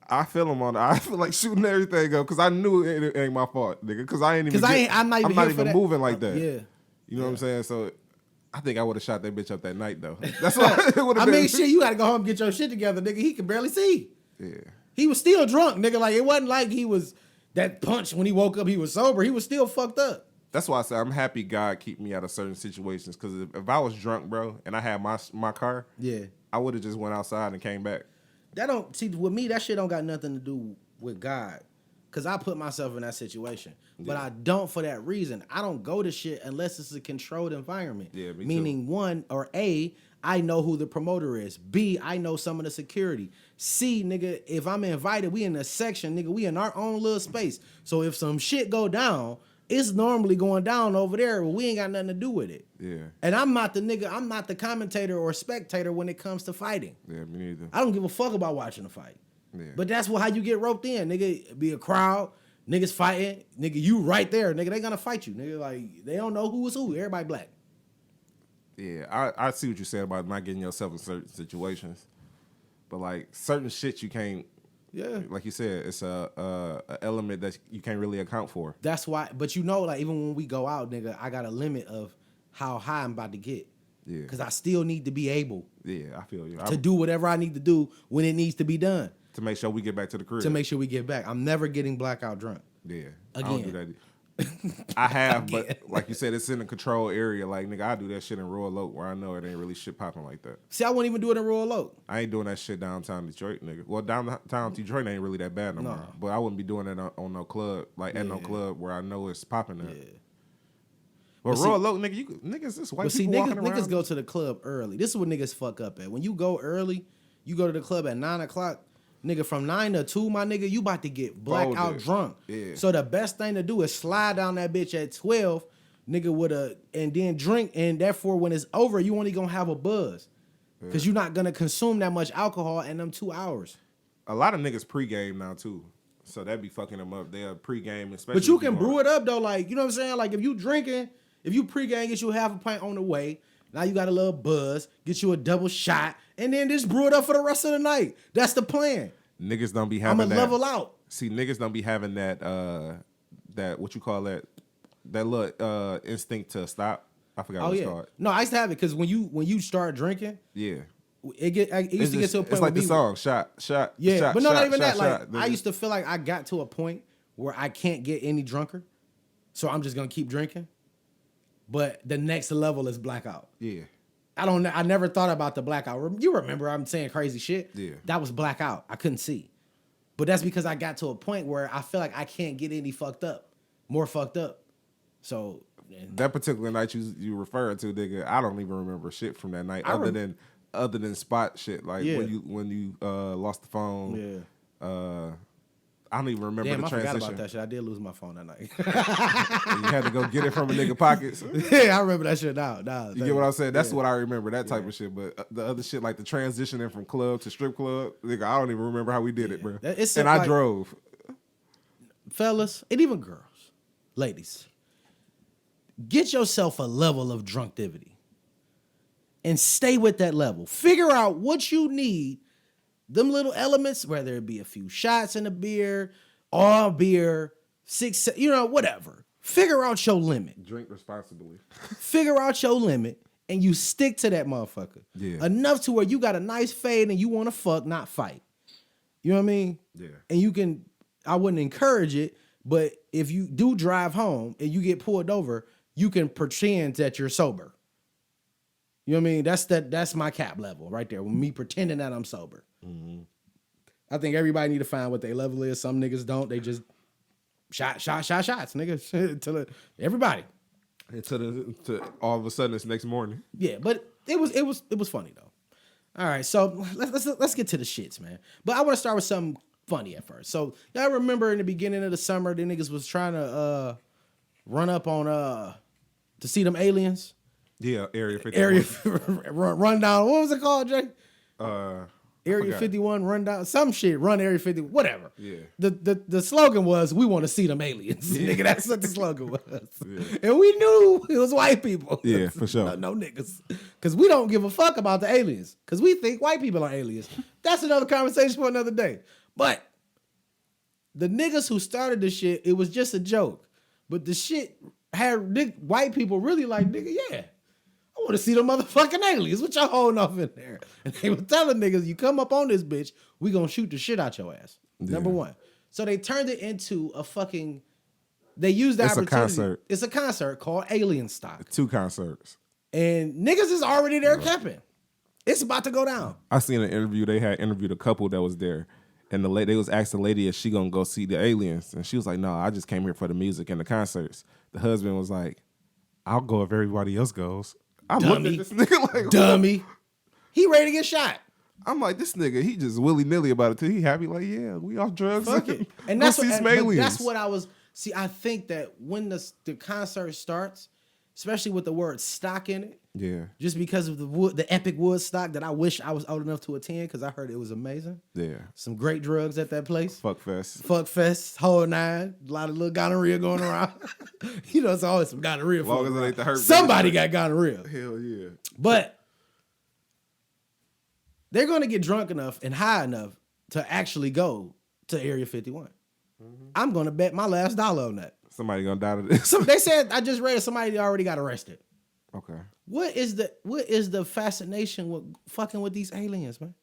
I feel like shooting everything up because I knew it ain't my fault, nigga. Because I ain't even. I'm not even moving like that. Yeah. You know what I'm saying? So, I think I would have shot that bitch up that night though. That's why it would have been. I mean, shit, you gotta go home and get your shit together, nigga. He could barely see. Yeah. He was still drunk, nigga. Like, it wasn't like he was that punch when he woke up. He was sober. He was still fucked up. That's why I say I'm happy God keep me out of certain situations. Because if I was drunk, bro, and I had my car, yeah, I would have just went outside and came back. That don't see with me. That shit don't got nothing to do with God, because I put myself in that situation. Yeah. But I don't for that reason. I don't go to shit unless it's a controlled environment. Yeah, me meaning too. One or A, I know who the promoter is. B, I know some of the security. C, nigga, if I'm invited, we in a section, nigga, we in our own little space. So if some shit go down, it's normally going down over there, but we ain't got nothing to do with it. Yeah. And I'm not the nigga, I'm not the commentator or spectator when it comes to fighting. Yeah, me neither. I don't give a fuck about watching a fight. Yeah. But that's how you get roped in, nigga. Be a crowd, niggas fighting, nigga, you right there, nigga, they gonna fight you, nigga. Like, they don't know who is who, everybody black. Yeah, I see what you said about not getting yourself in certain situations. But, like, certain shit you can't. Yeah, like you said, it's a element that you can't really account for. That's why, but you know, like even when we go out, nigga, I got a limit of how high I'm about to get. Yeah, because I still need to be able. Yeah, I feel you. To do whatever I need to do when it needs to be done. To make sure we get back to the crib. To make sure we get back. I'm never getting blackout drunk. Yeah, again. I don't do that. I have, but like you said, it's in a controlled area. Like, nigga, I do that shit in Royal Oak where I know it ain't really shit popping like that. See, I wouldn't even do it in Royal Oak. I ain't doing that shit downtown Detroit, nigga. Well, downtown Detroit ain't really that bad no more. But I wouldn't be doing that on no club, like at no club where I know it's popping at. Yeah. But Royal Oak, nigga, niggas, this white people walking around. Niggas go to the club early. This is what niggas fuck up at. When you go early, you go to the club at 9 o'clock. Nigga, from 9 to 2, my nigga, you about to get blackout drunk. Yeah. So the best thing to do is slide down that bitch at 12, nigga, and then drink, and therefore when it's over, you only gonna have a buzz. Because you're not gonna consume that much alcohol in them 2 hours. A lot of niggas pregame now, too. So that be fucking them up. They're pregame, especially. But you can brew it up, though. Like, you know what I'm saying? Like, if you drinking, if you pregame, get you half a pint on the way. Now you got a little buzz, get you a double shot, and then just brew it up for the rest of the night. That's the plan. Niggas don't be having that. I'm gonna level out. See, niggas don't be having that, what you call that little instinct to stop. I forgot what it's called. No, I used to have it because when you start drinking, yeah, it used to get to a point. It's like the song, shot, yeah, shot, but no, shot, not even shot, that. shot, Like, I used to feel like I got to a point where I can't get any drunker, so I'm just gonna keep drinking. But the next level is blackout. Yeah. I never thought about the blackout. You remember I'm saying crazy shit? Yeah. That was blackout. I couldn't see. But that's because I got to a point where I feel like I can't get any more fucked up. So that particular night you referring to, nigga, I don't even remember shit from that night other than spot shit. Like when you lost the phone. Yeah. I don't even remember the transition. I forgot about that shit. I did lose my phone that night. You had to go get it from a nigga pockets. Yeah, I remember that shit now. You get what I'm saying? That's what I remember, that type of shit. But the other shit, like the transitioning from club to strip club, nigga, I don't even remember how we did it, bro. And I drove. Fellas, and even girls, ladies, get yourself a level of drunktivity and stay with that level. Figure out what you need. Them little elements, whether it be a few shots in a beer, all beer, 6, whatever. Figure out your limit. Drink responsibly. Figure out your limit, and you stick to that motherfucker. Yeah. Enough to where you got a nice fade and you want to fuck, not fight. You know what I mean? Yeah. And I wouldn't encourage it, but if you do drive home and you get pulled over, you can pretend that you're sober. You know what I mean? That's my cap level right there. With me pretending that I'm sober. Mm-hmm. I think everybody need to find what their level is. Some niggas don't. They just shots, nigga. Everybody. To all of a sudden it's next morning. Yeah, but it was funny though. All right, so let's get to the shits, man. But I want to start with something funny at first. So y'all remember in the beginning of the summer, the niggas was trying to run up on to see them aliens. Yeah, Area 51. Run down. What was it called, Jay? Area forgot. 51 run down. Some shit. Run Area 50. Whatever. Yeah. The slogan was, "We want to see them aliens." Yeah. Nigga, that's what the slogan was. Yeah. And we knew it was white people. Yeah, for sure. No niggas. Because we don't give a fuck about the aliens. Because we think white people are aliens. That's another conversation for another day. But the niggas who started the shit, it was just a joke. But the shit had white people really like, nigga, yeah. I want to see them motherfucking aliens. What y'all holding off in there? And they were telling niggas, you come up on this bitch, we gonna shoot the shit out your ass. Yeah. Number one. So they turned it into a fucking, they used the opportunity. It's a concert. It's a concert called Alien Stock. 2 concerts. And niggas is already there camping. It's about to go down. I seen an interview. They had interviewed a couple that was there. And they was asking the lady if she gonna go see the aliens. And she was like, no, I just came here for the music and the concerts. The husband was like, I'll go if everybody else goes. I looked at this nigga like, dummy. He ready to get shot. I'm like, this nigga, he just willy-nilly about it too. He happy like, yeah, we off drugs. Fuck it. And that's what I was, see, I think that when the concert starts, especially with the word stock in it, yeah, just because of the epic Woodstock that I wish I was old enough to attend because I heard it was amazing. yeah, Some great drugs at that place. fuck fest, whole nine. A lot of little gonorrhea going around. You know, it's always some gonorrhea. As long as it ain't the hurt. Somebody got gonorrhea. Hell yeah. But they're going to get drunk enough and high enough to actually go to Area 51. Mm-hmm. I'm going to bet my last dollar on that. Somebody gonna die to this. They said, I just read somebody already got arrested. Okay. What is the fascination with fucking with these aliens, man?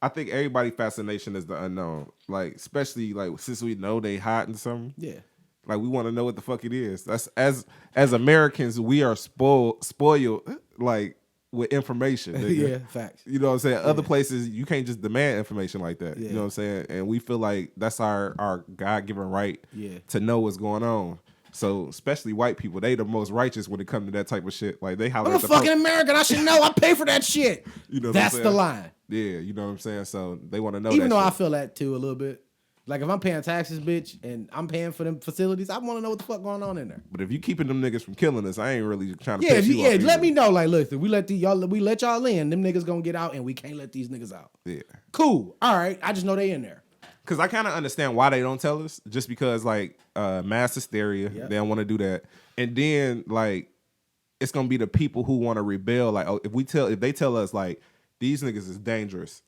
I think everybody's fascination is the unknown. Like, especially like since we know they hiding something. Yeah. Like we want to know what the fuck it is. That's as Americans, we are spoiled like with information. Nigga. Yeah, facts. You know what I'm saying? Other places you can't just demand information like that. Yeah. You know what I'm saying? And we feel like that's our God-given right to know what's going on. So especially white people, they the most righteous when it comes to that type of shit. Like they holler I'm a fucking American. I should know. I pay for that shit. You know, that's the line. Yeah, you know what I'm saying. So they want to know. Even though shit. I feel that too a little bit. Like if I'm paying taxes, bitch, and I'm paying for them facilities, I want to know what the fuck going on in there. But if you keeping them niggas from killing us, I ain't really trying to. Yeah, piss you off let me know. Like, look, if we let y'all in, them niggas gonna get out, and we can't let these niggas out. Yeah, cool. All right, I just know they in there. Because I kind of understand why they don't tell us, just because like mass hysteria, they don't want to do that, and then like it's gonna be the people who want to rebel. Like, oh, if they tell us like these niggas is dangerous.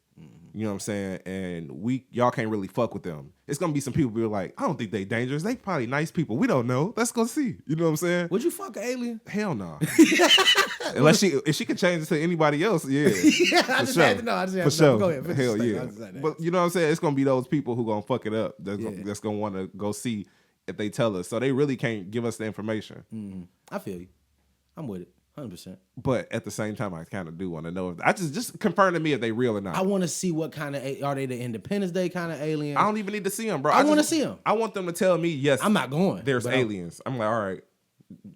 You know what I'm saying? And y'all can't really fuck with them. It's gonna be some people be like, I don't think they dangerous. They probably nice people. We don't know. Let's go see. You know what I'm saying? Would you fuck an alien? Hell no. Unless if she could change it to anybody else, yeah. Yeah, I just had to know. For sure. Go ahead. Hell yeah. But you know what I'm saying? It's gonna be those people who gonna fuck it up. That's gonna want to go see if they tell us. So they really can't give us the information. Mm-hmm. I feel you. I'm with it. 100%. But at the same time, I kind of do want to know if I just confirm to me if they real or not. I want to see what kind of are they the Independence Day kind of aliens? I don't even need to see them, bro. I want to see them. I want them to tell me yes. I'm not going. There's aliens. I'm like, all right,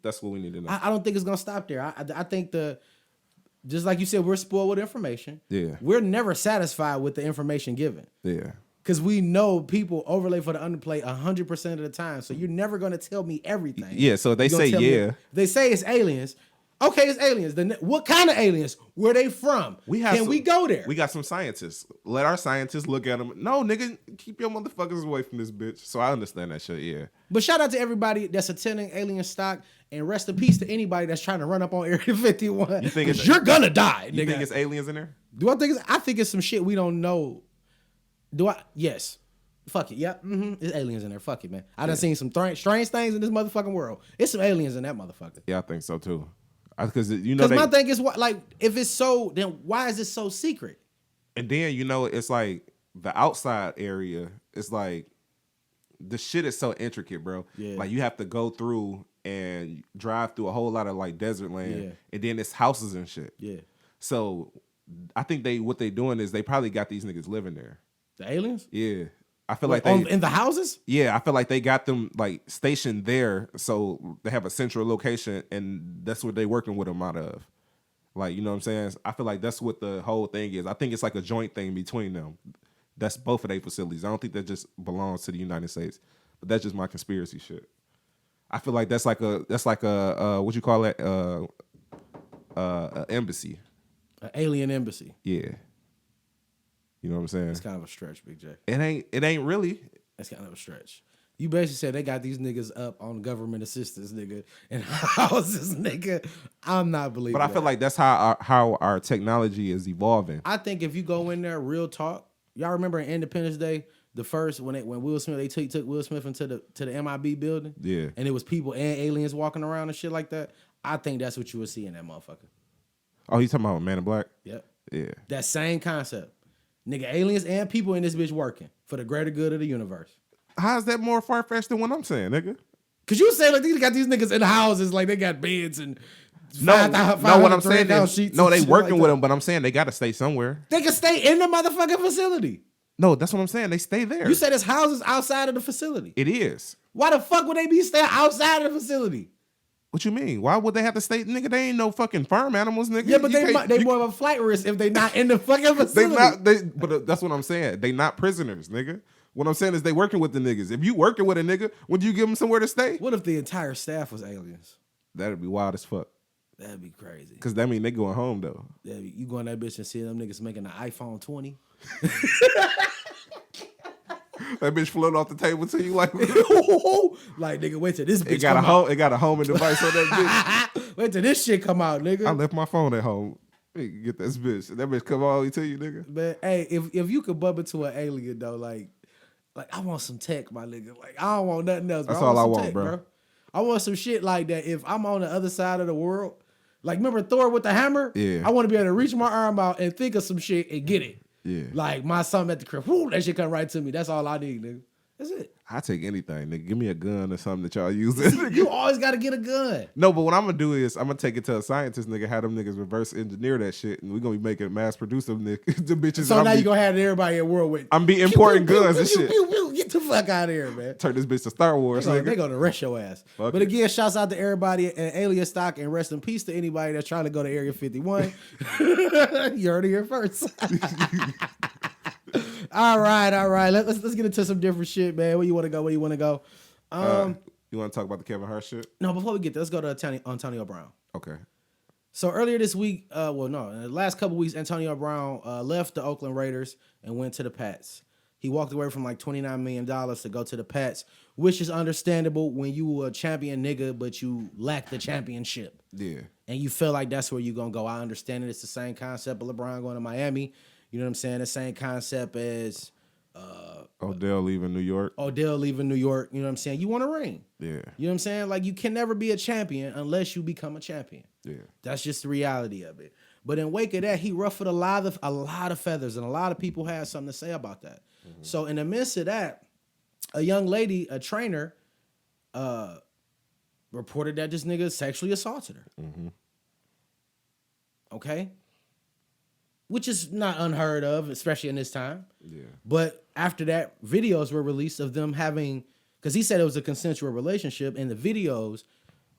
that's what we need to know. I don't think it's gonna stop there. I think just like you said, we're spoiled with information. Yeah, we're never satisfied with the information given. Yeah. Because we know people overlay for the underplay 100% of the time. So you're never gonna tell me everything. Yeah. So they say they say it's aliens. Okay, it's aliens. Then what kind of aliens? Where they from? We go there? We got some scientists. Let our scientists look at them. No, nigga, keep your motherfuckers away from this bitch. So I understand that shit, yeah. But shout out to everybody that's attending Alien Stock, and rest in peace to anybody that's trying to run up on Area 51. You think you're gonna die, nigga. You think it's aliens in there? Do I think I think it's some shit we don't know. Do I? Yes. Fuck it. Yep. Mm-hmm. It's aliens in there. Fuck it, man. I done seen some strange things in this motherfucking world. It's some aliens in that motherfucker. Yeah, I think so too. Because my thing is what, like, if it's so, then why is it so secret? And then it's like the outside area. It's like the shit is so intricate, bro. Yeah. Like you have to go through and drive through a whole lot of like desert land, and then it's houses and shit. Yeah. So I think what they doing is they probably got these niggas living there. The aliens? Yeah. I feel like in the houses? Yeah, I feel like they got them like stationed there, so they have a central location, and that's what they working with them out of. Like, you know what I'm saying? I feel like that's what the whole thing is. I think it's like a joint thing between them. That's both of their facilities. I don't think that just belongs to the United States. But that's just my conspiracy shit. I feel like that's like a what you call it? Embassy. An alien embassy. Yeah. You know what I'm saying? It's kind of a stretch, Big J. It ain't really. That's kind of a stretch. You basically said they got these niggas up on government assistance, nigga, and houses, nigga. I'm not believing. But I feel like that's how our technology is evolving. I think if you go in there, real talk. Y'all remember in Independence Day, the first when Will Smith they took Will Smith into the MIB building, Yeah, and it was people and aliens walking around and shit like that. I think that's what you would see in that motherfucker. Oh, you talking about Man in Black? Yep. Yeah. That same concept, nigga. Aliens and people in this bitch working for the greater good of the universe. How's that more far fetched than what I'm saying, nigga? Cause you say like these got these niggas in the houses like they got beds and no, what I'm saying is, no, they working like with them, but I'm saying they got to stay somewhere. They can stay in the motherfucking facility. No, that's what I'm saying. They stay there. You said there's houses outside of the facility. It is. Why the fuck would they be staying outside of the facility? What you mean? Why would they have to stay, nigga? They ain't no fucking farm animals, nigga. Yeah, but they more of a flight risk if they not in the fucking facility. But that's what I'm saying. They not prisoners, nigga. What I'm saying is they working with the niggas. If you working with a nigga, would you give them somewhere to stay? What if the entire staff was aliens? That'd be wild as fuck. That'd be crazy. Cause that mean they going home though. You go in that bitch and see them niggas making an iPhone 20. That bitch float off the table to you like nigga, wait till this bitch come out. It got a homing device on that bitch. Wait till this shit come out, nigga. I left my phone at home. Hey, get this bitch. That bitch come all the way to you, nigga. Man, hey, if you could bump into an alien though, like I want some tech, my nigga. Like I don't want nothing else. Bro. That's all I want, tech, bro. I want some shit like that. If I'm on the other side of the world, like remember Thor with the hammer? Yeah. I want to be able to reach my arm out and think of some shit and get it. Yeah. Like my son at the crib, whoo, that shit come right to me. That's all I need, nigga. That's it. I take anything, nigga. Give me a gun or something that y'all use. You always got to get a gun. No, but what I'm gonna do is I'm gonna take it to a scientist, nigga. Have them niggas reverse engineer that shit, and we're gonna be making mass produce them the bitches. So now you gonna have everybody in the world with. I'm be importing guns and shit. Get the fuck out of here, man. Turn this bitch to Star Wars. They gonna arrest your ass. Fuck but it. again, shouts out to everybody in Alien Stock and rest in peace to anybody that's trying to go to Area 51. You heard it here first. All right. Let's get into some different shit, man. Where you want to go? You want to talk about the Kevin Hart shit? No, before we get there, let's go to Antonio Brown. Okay. So earlier this week, in the last couple weeks, Antonio Brown left the Oakland Raiders and went to the Pats. He walked away from like $29 million to go to the Pats, which is understandable when you a champion nigga, but you lack the championship. Yeah. And you feel like that's where you're going to go. I understand it. It's the same concept of LeBron going to Miami. You know what I'm saying? The same concept as Odell leaving New York. You know what I'm saying? You want a ring. Yeah. You know what I'm saying? Like you can never be a champion unless you become a champion. Yeah. That's just the reality of it. But in wake of that, he ruffled a lot of feathers, and a lot of people had something to say about that. Mm-hmm. So in the midst of that, a young lady, a trainer, reported that this nigga sexually assaulted her. Mm-hmm. Okay? Which is not unheard of, especially in this time. Yeah. But after that, videos were released of them having, because he said it was a consensual relationship, and the videos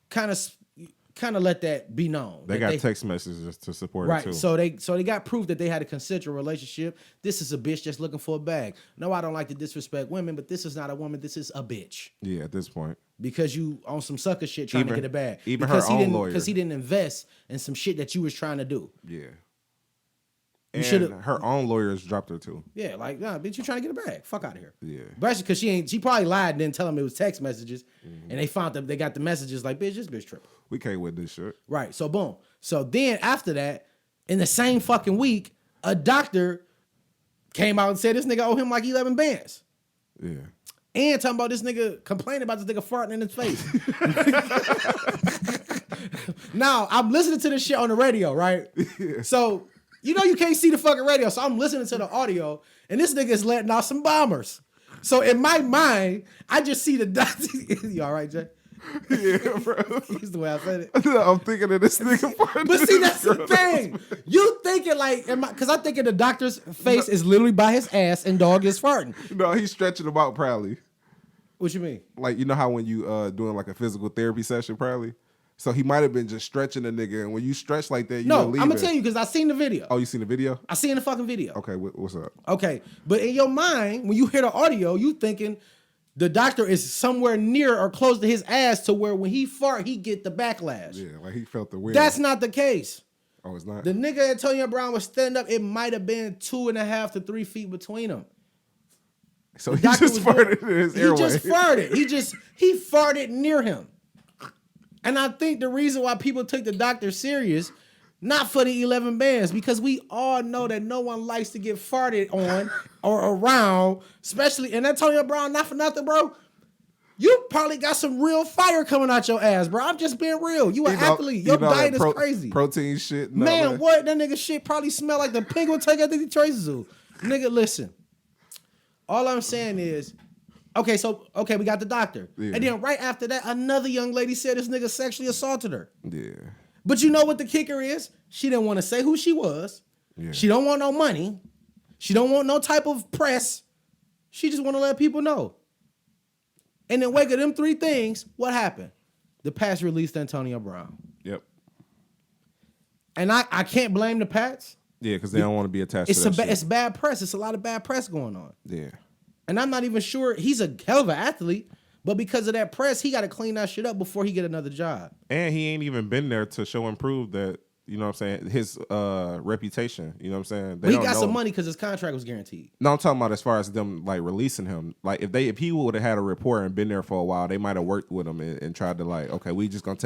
kind of let that be known. They got text messages to support it too. So they got proof that they had a consensual relationship. This is a bitch just looking for a bag. No, I don't like to disrespect women, but this is not a woman. This is a bitch. Yeah, at this point. Because you on some sucker shit trying to get a bag. Even because her own lawyer. Because he didn't invest in some shit that you was trying to do. Yeah. And her own lawyers dropped her too. Yeah, like, nah, bitch, you trying to get a bag. Fuck out of here. Yeah. But because she probably lied and didn't tell him it was text messages. Mm-hmm. And they found that they got the messages like, bitch, this bitch tripping. We can't with this shit. Right. So boom. So then after that, in the same fucking week, a doctor came out and said this nigga owe him like 11 bands. Yeah. And talking about this nigga complaining about this nigga farting in his face. Now, I'm listening to this shit on the radio, right? Yeah. So, you know you can't see the fucking radio, so I'm listening to the audio, and this nigga is letting out some bombers. So in my mind, I just see the doctor. You all right, Jay? Yeah, bro. He's the way I said it. I'm thinking of this nigga. But see, that's the thing. You thinking like, because I'm thinking the doctor's face is literally by his ass and dog is farting. No, he's stretching them out probably. What you mean? Like, you know how when you doing like a physical therapy session probably? So he might have been just stretching the nigga, and when you stretch like that, you No, don't leave I'm gonna it. tell you because I seen the video. Oh, you seen the video? I seen the fucking video. Okay, what's up? Okay, but in your mind, when you hear the audio, you thinking the doctor is somewhere near or close to his ass to where when he fart, he get the backlash. Yeah, like he felt the wind. That's not the case. Oh, it's not? The nigga Antonio Brown was standing up. It might have been 2.5 to 3 feet between them. So he just farted in his airway. He just farted. He farted near him. And I think the reason why people took the doctor serious, not for the 11 bands, because we all know that no one likes to get farted on or around, especially, and Antonio Brown, not for nothing, bro. You probably got some real fire coming out your ass, bro. I'm just being real. You an athlete. Your diet is crazy. Protein shit. Man, what? That nigga shit probably smell like the penguin take at the Detroit Zoo. Nigga, listen. All I'm saying is, we got the doctor. Yeah. And then right after that, another young lady said this nigga sexually assaulted her. Yeah. But you know what the kicker is? She didn't want to say who she was. Yeah. She don't want no money. She don't want no type of press. She just want to let people know. And then wake of them three things, what happened? The Pats released Antonio Brown. Yep. And I can't blame the Pats. Yeah, because they don't want to be attached to that shit. It's bad press. It's a lot of bad press going on. Yeah. And I'm not even sure. He's a hell of an athlete. But because of that press, he got to clean that shit up before he get another job. And he ain't even been there to show and prove that, you know what I'm saying, his reputation. You know what I'm saying? He got some money because his contract was guaranteed. No, I'm talking about as far as them like releasing him. Like if he would have had a report and been there for a while, they might have worked with him and tried to like, okay, we just gonna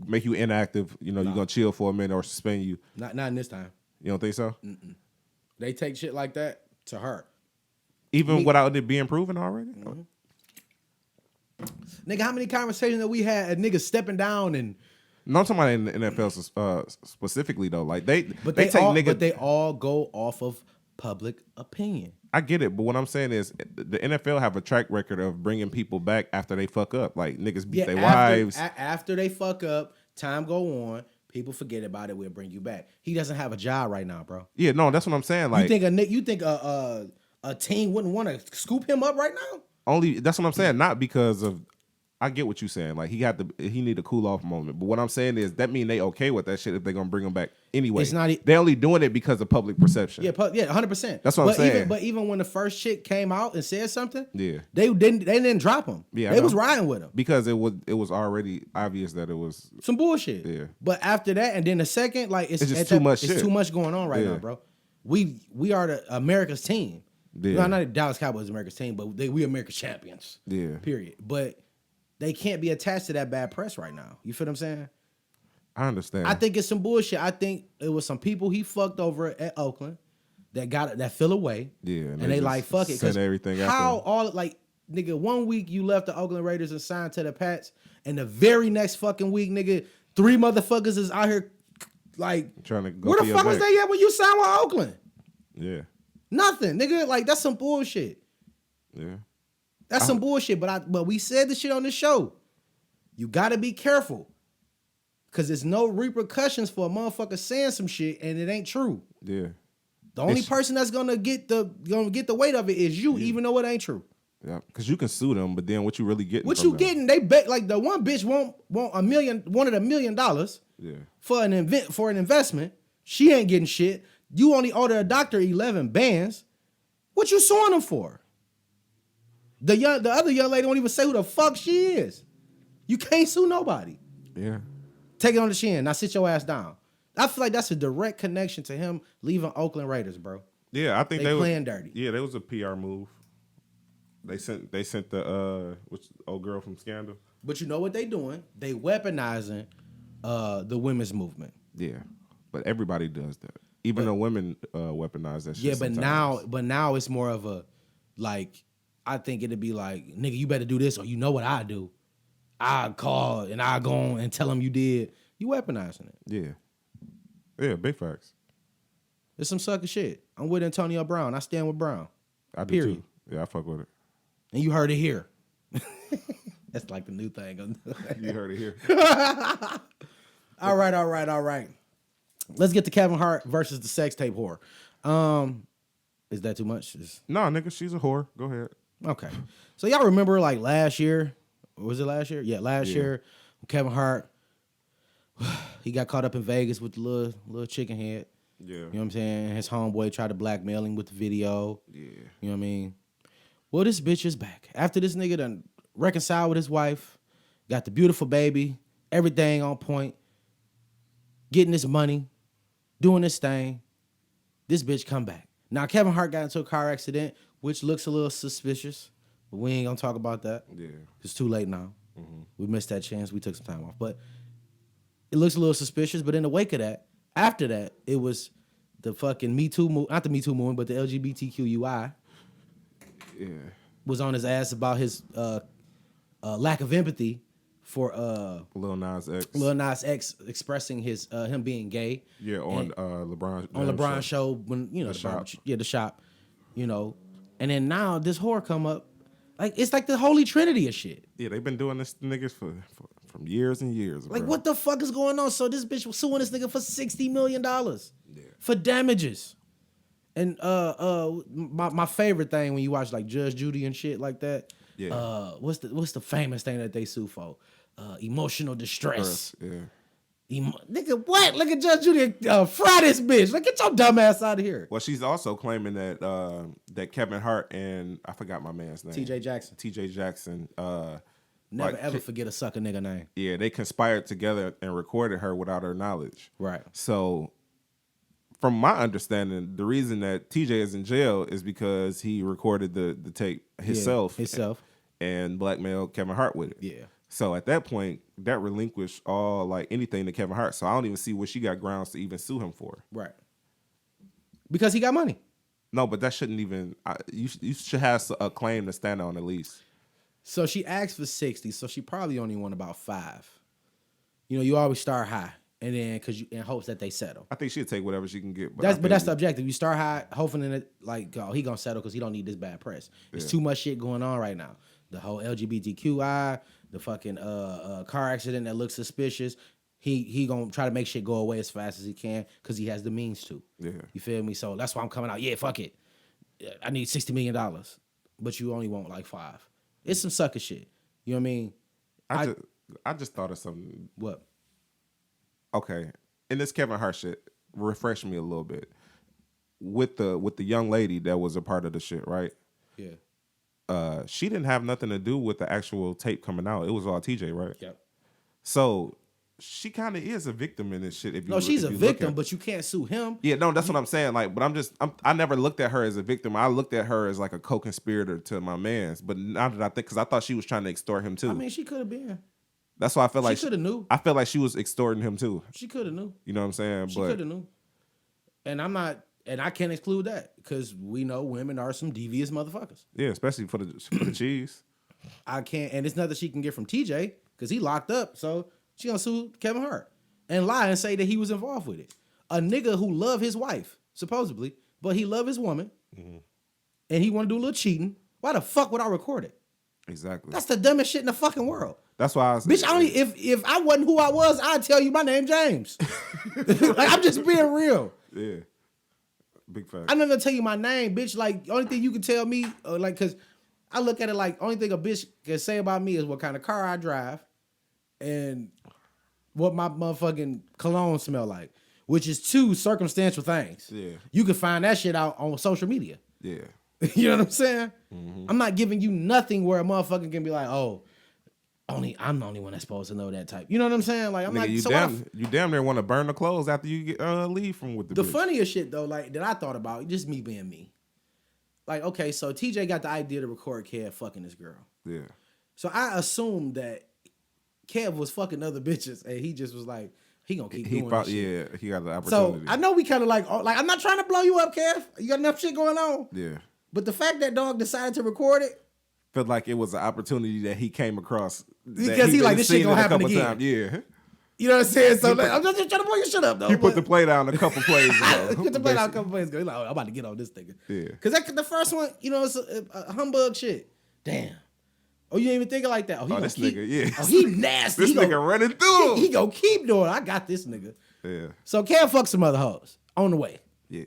make you inactive. You know, you're gonna chill for a minute or suspend you. Not in this time. You don't think so? Mm-mm. They take shit like that to heart. Even without it being proven already? Mm-hmm. Nigga, how many conversations that we had niggas stepping down and... No, I'm talking about in the NFL specifically, though. Like they all go off of public opinion. I get it, but what I'm saying is the NFL have a track record of bringing people back after they fuck up. Like niggas beat their wives. After they fuck up, time go on, people forget about it, we'll bring you back. He doesn't have a job right now, bro. Yeah, no, that's what I'm saying. Like you think a team wouldn't want to scoop him up right now? That's what I'm saying. Not because of, I get what you're saying. Like he need a cool off moment. But what I'm saying is that mean they okay with that shit if they're gonna bring him back anyway. It's not. They only doing it because of public perception. Yeah, 100%. That's what I'm saying. Even when the first chick came out and said something, yeah, they didn't drop him. Yeah, they was riding with him because it was already obvious that it was some bullshit. Yeah, but after that, and then the second, like it's just too much. It's too much going on right now, bro. We are America's team. Yeah. Well, not the Dallas Cowboys America's team, but we America's champions. Yeah. Period. But they can't be attached to that bad press right now. You feel what I'm saying? I understand. I think it's some bullshit. I think it was some people he fucked over at Oakland that fell away. Yeah. And they like, fuck it. Send everything how all like nigga, 1 week you left the Oakland Raiders and signed to the Pats, and the very next fucking week, nigga, 3 motherfuckers is out here like trying to go. Where the fuck was they at when you signed with Oakland? Yeah. Nothing, nigga. Like that's some bullshit. Yeah. That's some bullshit. But we said this shit on the show. You gotta be careful. Cause there's no repercussions for a motherfucker saying some shit and it ain't true. Yeah. The only person that's gonna get the weight of it is you, even though it ain't true. Yeah, because you can sue them, but then what you really getting? What you getting? They bet like the one bitch wanted $1 million. Yeah. For an investment. She ain't getting shit. You only order a doctor 11 bands. What you suing them for? The other young lady won't even say who the fuck she is. You can't sue nobody. Yeah. Take it on the chin. Now sit your ass down. I feel like that's a direct connection to him leaving Oakland Raiders, bro. Yeah, I think they playing dirty. Yeah, that was a PR move. They sent the old girl from Scandal. But you know what they doing? They weaponizing the women's movement. Yeah, but everybody does that. Even the women weaponize that shit. Yeah, sometimes. but now it's more of a like. I think it'd be like, nigga, you better do this, or you know what I do. I call and I go on and tell them you did. You weaponizing it. Yeah. Yeah, big facts. It's some sucker shit. I'm with Antonio Brown. I stand with Brown. I do too. Yeah, I fuck with it. And you heard it here. That's like the new thing. You heard it here. All right. Let's get to Kevin Hart versus the sex tape whore. Is that too much? No, nigga, she's a whore. Go ahead. Okay. So y'all remember like last year? Was it last year? Yeah, last year. Kevin Hart he got caught up in Vegas with the little chicken head. Yeah. You know what I'm saying? His homeboy tried to blackmail him with the video. Yeah. You know what I mean? Well, this bitch is back. After this nigga done reconciled with his wife, got the beautiful baby, everything on point, getting his money, doing this thing, this bitch come back. Now, Kevin Hart got into a car accident, which looks a little suspicious, but we ain't gonna talk about that. Yeah. It's too late now. We missed that chance. We took some time off. But it looks a little suspicious, but in the wake of that, after that, it was the fucking Me Too movement, not the Me Too movement, but the LGBTQI was on his ass about his lack of empathy for Lil Nas X. Lil Nas X expressing his him being gay. Yeah, on LeBron. On LeBron's show when, you know, the shop, you know. And then now this whore come up. Like, it's like the holy trinity of shit. Yeah, they've been doing this to niggas from years and years. Like, bro. what the fuck is going on? So this bitch was suing this nigga for $60 million for damages. And my favorite thing when you watch like Judge Judy and shit like that. Yeah. What's the famous thing that they sue for? Emotional distress. Yeah. Nigga, what? Look at Judge Judy fry this bitch. Like, get your dumb ass out of here. Well, she's also claiming that that Kevin Hart and I forgot my man's name. TJ Jackson. TJ Jackson. Never ever forget a sucker nigga name. Yeah, they conspired together and recorded her without her knowledge. Right. So, from my understanding, the reason that TJ is in jail is because he recorded the tape himself. And blackmailed Kevin Hart with it. Yeah. So at that point, that relinquished all like anything to Kevin Hart. So I don't even see what she got grounds to even sue him for. Right. Because he got money. No, but that shouldn't even. You should have a claim to stand on at least. So she asked for 60, so she probably only won about 5. You know, you always start high, and then because you in hopes that they settle. I think she'll take whatever she can get. But that's the objective. You start high, hoping that like, oh, he gonna settle because he don't need this bad press. There's too much shit going on right now. The whole LGBTQI, the fucking car accident that looks suspicious. He gonna try to make shit go away as fast as he can because he has the means to. Yeah. You feel me? So that's why I'm coming out. Yeah, fuck it. I need $60 million, but you only want like 5. It's some sucker shit. You know what I mean? I just thought of something. What? Okay, in this Kevin Hart shit, refresh me a little bit with the young lady that was a part of the shit, right? Yeah. She didn't have nothing to do with the actual tape coming out. It was all TJ, right? Yep. So she kind of is a victim in this shit. She's a victim, but you can't sue him. Yeah, no, that's what I'm saying. Like, but I never looked at her as a victim. I looked at her as like a co-conspirator to my man's. But now that I think, because I thought she was trying to extort him too. I mean, she could have been. That's why I feel like she could have knew. I felt like she was extorting him too. She could have knew. You know what I'm saying? She could have knew. And I can't exclude that because we know women are some devious motherfuckers. Yeah, especially for the cheese. I can't, and it's nothing she can get from TJ because he locked up. So she gonna sue Kevin Hart and lie and say that he was involved with it. A nigga who loved his wife supposedly, but he loved his woman, and he want to do a little cheating. Why the fuck would I record it? Exactly. That's the dumbest shit in the fucking world. That's why I was bitch. If I wasn't who I was, I'd tell you my name James. Like, I'm just being real. Yeah. Big fact. I'm not gonna tell you my name, bitch. Like, the only thing you can tell me, like, cause I look at it like only thing a bitch can say about me is what kind of car I drive and what my motherfucking cologne smell like, which is 2 circumstantial things. Yeah. You can find that shit out on social media. Yeah. You know what I'm saying? Mm-hmm. I'm not giving you nothing where a motherfucker can be like, oh, I'm the only one that's supposed to know that type. You know what I'm saying? Like, I'm like, you damn near want to burn the clothes after you get leave from with the bitch. Funniest shit though, like that I thought about, just me being me. Like, okay, so TJ got the idea to record Kev fucking this girl. Yeah. So I assumed that Kev was fucking other bitches, and he just was like, he gonna keep doing this shit. Yeah, he got the opportunity. So I know we kind of like I'm not trying to blow you up, Kev. You got enough shit going on. Yeah. But the fact that dog decided to record it, felt like it was an opportunity that he came across because he like this shit gonna happen again. Times. Yeah. You know what I'm saying? So I'm just trying to blow your shit up though. He put the play down a couple plays ago. Put the play down a couple plays ago. He's like, oh, I'm about to get on this nigga. Yeah. Because the first one, you know, it's a humbug shit. Damn. Oh, you ain't even thinking like that. Oh, this nigga, yeah. Oh, he nasty. This nigga running through him. He gonna keep doing it. I got this nigga. Yeah. So Cam fucked some other hoes on the way. Yeah.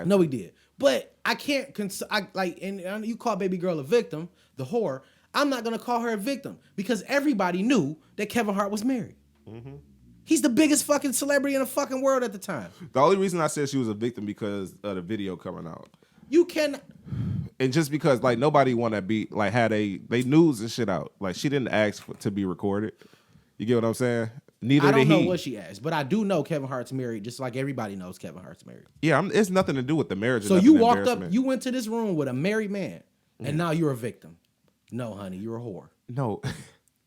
No, he did. But I can't, and you call baby girl a victim, the whore. I'm not going to call her a victim because everybody knew that Kevin Hart was married. Mm-hmm. He's the biggest fucking celebrity in the fucking world at the time. The only reason I said she was a victim because of the video coming out. You can, and just because like nobody want to be like had they news and shit out. Like she didn't ask to be recorded. You get what I'm saying? Neither I did don't know he. what she asked, but I do know Kevin Hart's married, just like everybody knows Kevin Hart's married. Yeah, it's nothing to do with the marriage. So you walked up, you went to this room with a married man, and now you're a victim. No, honey, you're a whore. No,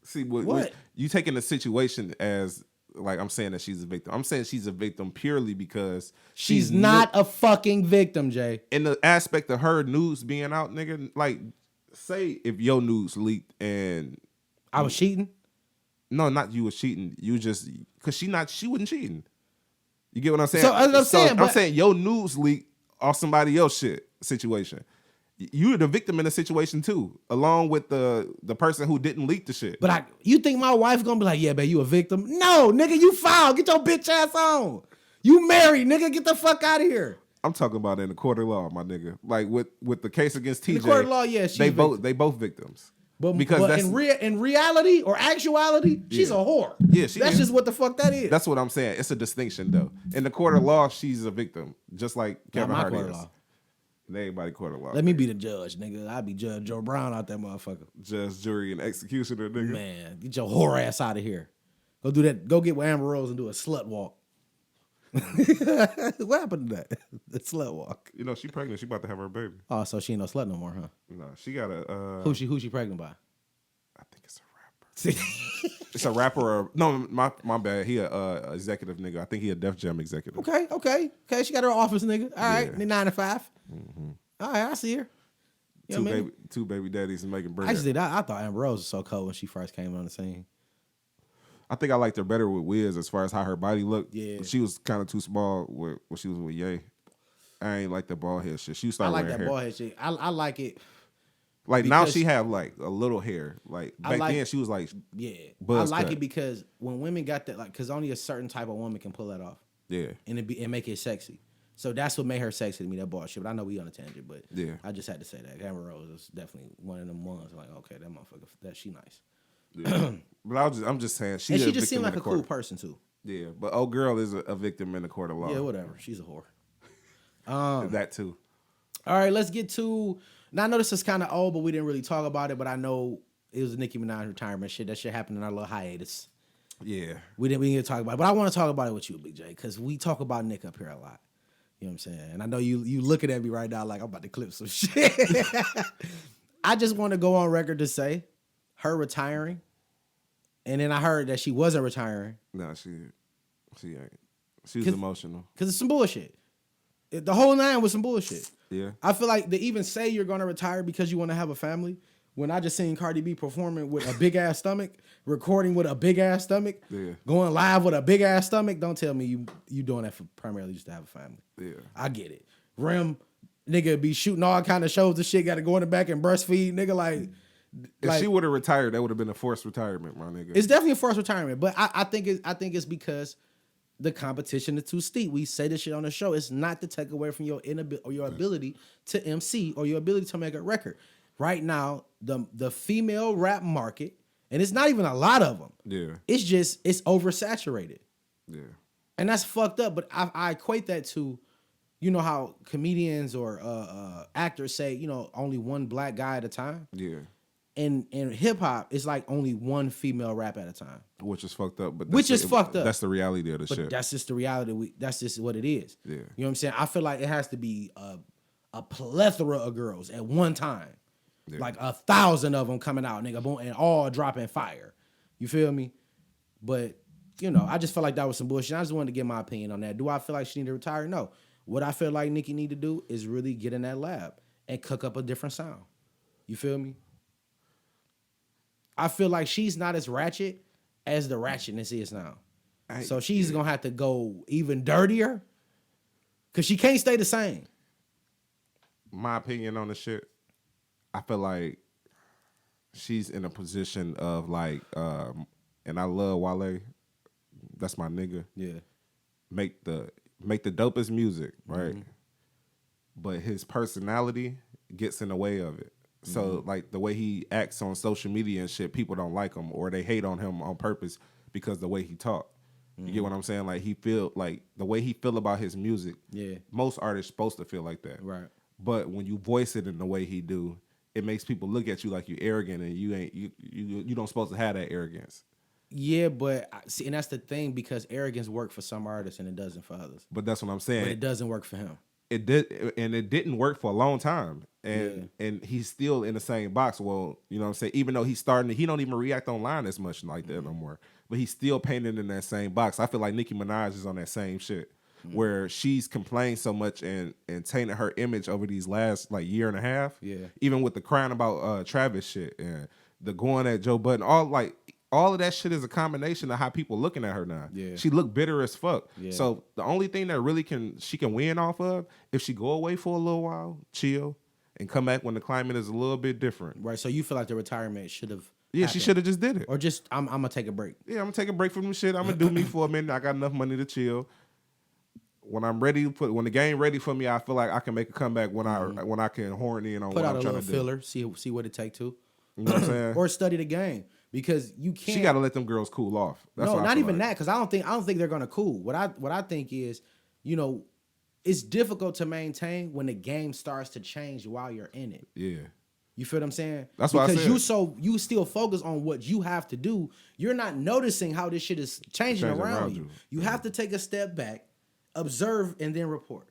see what you taking the situation as like I'm saying that she's a victim. I'm saying she's a victim purely because she's not a fucking victim, Jay. In the aspect of her news being out, nigga, like say if your news leaked and I was cheating. No, not you was cheating. You just because she wasn't cheating. You get what I'm saying? So I'm saying your news leak off somebody else shit situation. You're the victim in the situation too, along with the person who didn't leak the shit. But you think my wife gonna be like, yeah, babe, you a victim? No, nigga, you foul. Get your bitch ass on. You married, nigga. Get the fuck out of here. I'm talking about in the court of law, my nigga. Like with the case against TJ. In the court of law, yeah, they both victims. But because in reality or actuality, she's a whore. Yeah, that's just what the fuck that is. That's what I'm saying. It's a distinction though. In the court of law, she's a victim, just like Kevin Hart is. Everybody court of law. Let me be the judge, nigga. I be Judge Joe Brown out that motherfucker. Judge, jury, and executioner, nigga. Man, get your whore ass out of here. Go do that. Go get with Amber Rose and do a slut walk. What happened to that? The slut walk. You know, she pregnant. She about to have her baby. Oh, so she ain't no slut no more, huh? No, she got a... Who she pregnant by? I think it's a rapper. It's a rapper or... No, my bad. He a executive nigga. I think he a Def Jam executive. Okay. She got her office, nigga. All right, 9 to 5. Mm-hmm. All right, I see her. You two baby daddies and making bread. Actually, I thought Amber Rose was so cold when she first came on the scene. I think I liked her better with Wiz as far as how her body looked. Yeah. She was kind of too small when she was with Ye. I ain't like the bald head shit. She started wearing hair. I like that bald head shit. I like it. Like now she have like a little hair. Like back then she was like buzz I like cut. it because when women got that, like, because only a certain type of woman can pull that off. Yeah. And make it sexy. So that's what made her sexy to me, that bald shit. But I know we on a tangent, but yeah, I just had to say that. Amber Rose is definitely one of them ones. Like, okay, that motherfucker, she nice. Yeah. But I'm just saying she just seemed like a cool person too. Yeah, but old girl is a victim in the court of law. Yeah, whatever. She's a whore. That too. All right, let's get to. Now I know this is kind of old, but we didn't really talk about it. But I know it was Nicki Minaj retirement shit. That shit happened in our little hiatus. Yeah, we didn't get to talk about it, but I want to talk about it with you, Big J, because we talk about Nick up here a lot. You know what I'm saying? And I know you looking at me right now like I'm about to clip some shit. I just want to go on record to say her retiring. And then I heard that she wasn't retiring. No, she ain't. She was emotional. Because it's some bullshit. The whole nine was some bullshit. Yeah. I feel like to even say you're going to retire because you want to have a family, when I just seen Cardi B performing with a big-ass stomach, recording with a big-ass stomach, going live with a big-ass stomach, don't tell me you doing that for primarily just to have a family. Yeah. I get it. Rim, nigga, be shooting all kind of shows and shit, got to go in the back and breastfeed, nigga, like... If she would have retired, that would have been a forced retirement, my nigga. It's definitely a forced retirement, but I think it's because the competition is too steep. We say this shit on the show. It's not to take away from your inability or your ability to MC or your ability to make a record. Right now, the female rap market, and it's not even a lot of them. Yeah, it's oversaturated. Yeah, and that's fucked up. But I equate that to, you know how comedians or actors say, you know, only one black guy at a time. Yeah. In hip hop, it's like only one female rap at a time, which is fucked up. But fucked up. That's the reality of the shit. That's just the reality. That's just what it is. Yeah, you know what I'm saying. I feel like it has to be a plethora of girls at one time, like 1,000 of them coming out, nigga, boom, and all dropping fire. You feel me? But you know, I just felt like that was some bullshit. I just wanted to get my opinion on that. Do I feel like she need to retire? No. What I feel like Nicki need to do is really get in that lab and cook up a different sound. You feel me? I feel like she's not as ratchet as the ratchetness is now. So she's going to have to go even dirtier because she can't stay the same. My opinion on the shit, I feel like she's in a position of like, and I love Wale. That's my nigga. Yeah. Make the dopest music, right? Mm-hmm. But his personality gets in the way of it. So, like, the way he acts on social media and shit, people don't like him or they hate on him on purpose because the way he talk. You get what I'm saying? Like he feel like the way he feel about his music. Yeah. Most artists supposed to feel like that. Right. But when you voice it in the way he do, it makes people look at you like you arrogant and you don't supposed to have that arrogance. Yeah, but see, and that's the thing, because arrogance works for some artists and it doesn't for others. But that's what I'm saying. But it doesn't work for him. It did, and it didn't work for a long time. And he's still in the same box. Well, you know what I'm saying? Even though he don't even react online as much like that no more. But he's still painted in that same box. I feel like Nicki Minaj is on that same shit. Where she's complained so much and tainted her image over these last like year and a half. Yeah. Even with the crying about Travis shit and the going at Joe Budden, all of that shit is a combination of how people looking at her now. Yeah. She look bitter as fuck. Yeah. So the only thing that really she can win off of, if she go away for a little while, chill, and come back when the climate is a little bit different. Right. So you feel like the retirement should have. Yeah, she should have just did it. Or just I'm gonna take a break. Yeah, I'm gonna take a break from the shit. I'm gonna do me for a minute. I got enough money to chill. When I'm ready when the game ready for me, I feel like I can make a comeback when I can horn in on Put what out I'm a trying little to do. filler, see what it take to. You know what I'm saying? Or study the game, because you can't. She got to let them girls cool off. That's No, what I not feel even like. that, because I don't think they're gonna cool. What I think is, it's difficult to maintain when the game starts to change while you're in it. Yeah. You feel what I'm saying? That's what I said. Because you still focus on what you have to do. You're not noticing how this shit is changing around you. You have to take a step back, observe, and then report.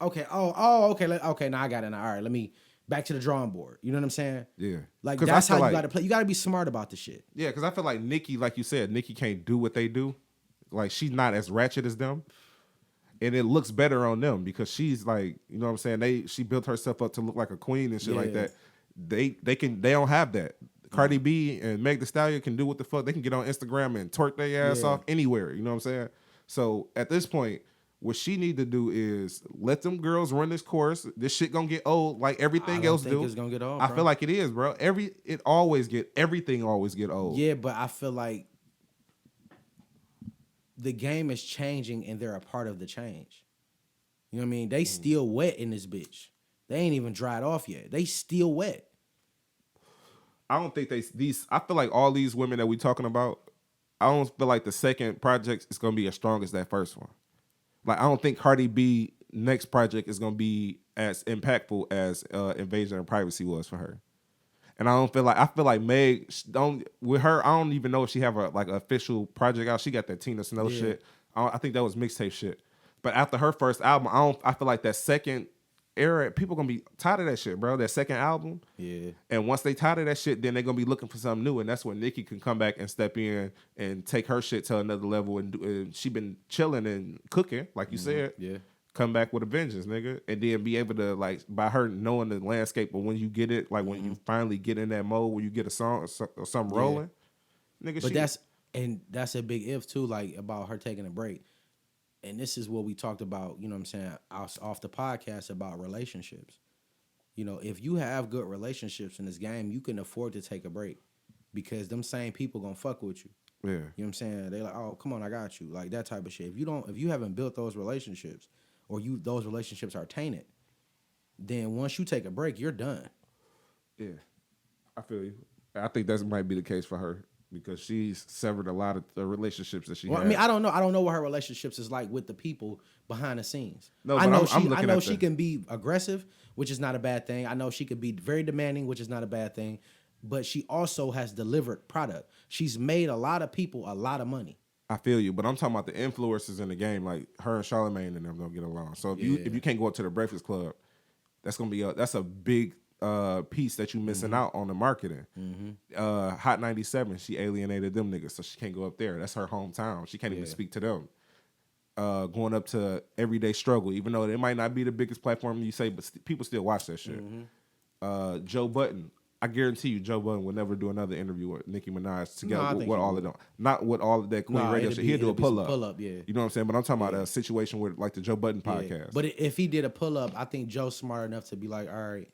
Okay. Okay. Okay. Now I got it. Now, all right. Let me back to the drawing board. You know what I'm saying? Yeah. Like 'Cause that's I how feel you like- got to play. You got to be smart about the shit. Yeah, because I feel like Nicki, like you said, Nicki can't do what they do. Like, she's not as ratchet as them. And it looks better on them because she's like, you know what I'm saying? She built herself up to look like a queen and shit like Yeah. that. They don't have that. Cardi B and Meg Thee Stallion can do what the fuck. They can get on Instagram and twerk their ass off anywhere. You know what I'm saying? So at this point, what she need to do is let them girls run this course. This shit gonna get old like everything else do. It's gonna get old. I Bro. feel like it is, bro. Everything always get old. Yeah, but I feel like the game is changing and they're a part of the change. You know what I mean? They still wet in this bitch. They ain't even dried off yet. They still wet. I don't think I feel like all these women that we talking about, I don't feel like the second project is gonna be as strong as that first one. Like I don't think Cardi B next project is gonna be as impactful as Invasion of Privacy was for her. And I feel like Meg with her. I don't even know if she have a like official project out. She got that Tina Snow shit. I think that was mixtape shit. But after her first album, I feel like that second era, people gonna be tired of that shit, bro. That second album. Yeah. And once they tired of that shit, then they're gonna be looking for something new, and that's when Nicki can come back and step in and take her shit to another level. And she been chilling and cooking, like you said. Yeah. Come back with a vengeance, nigga, and then be able to like by her knowing the landscape. But when you get it, like when you finally get in that mode where you get a song or something rolling, nigga. But that's a big if too, like about her taking a break. And this is what we talked about, you know what I'm saying, off the podcast about relationships. You know, if you have good relationships in this game, you can afford to take a break because them same people gonna fuck with you. Yeah. You know what I'm saying? They like, oh, come on, I got you. Like that type of shit. If you haven't built those relationships or those relationships are tainted, then once you take a break, you're done. Yeah. I feel you. I think that might be the case for her because she's severed a lot of the relationships that she had. I mean, I don't know what her relationships is like with the people behind the scenes. No, I but know I'm looking I know at she can be aggressive, which is not a bad thing. I know she could be very demanding, which is not a bad thing. But she also has delivered product. She's made a lot of people a lot of money. I feel you, but I'm talking about the influencers in the game, like her and Charlamagne and them don't get along. So if you can't go up to the Breakfast Club, that's gonna be that's a big piece that you missing out on the marketing. Hot 97, she alienated them niggas, so she can't go up there. That's her hometown. She can't even speak to them. Going up to Everyday Struggle, even though it might not be the biggest platform you say, but people still watch that shit. Joe Budden. I guarantee you, Joe Budden will never do another interview with Nicki Minaj together with all of them. Not with all of that Queen radio shit. He'll do a pull-up. Pull-up, yeah. You know what I'm saying? But I'm talking about a situation with like the Joe Budden podcast. But if he did a pull-up, I think Joe's smart enough to be like, all right,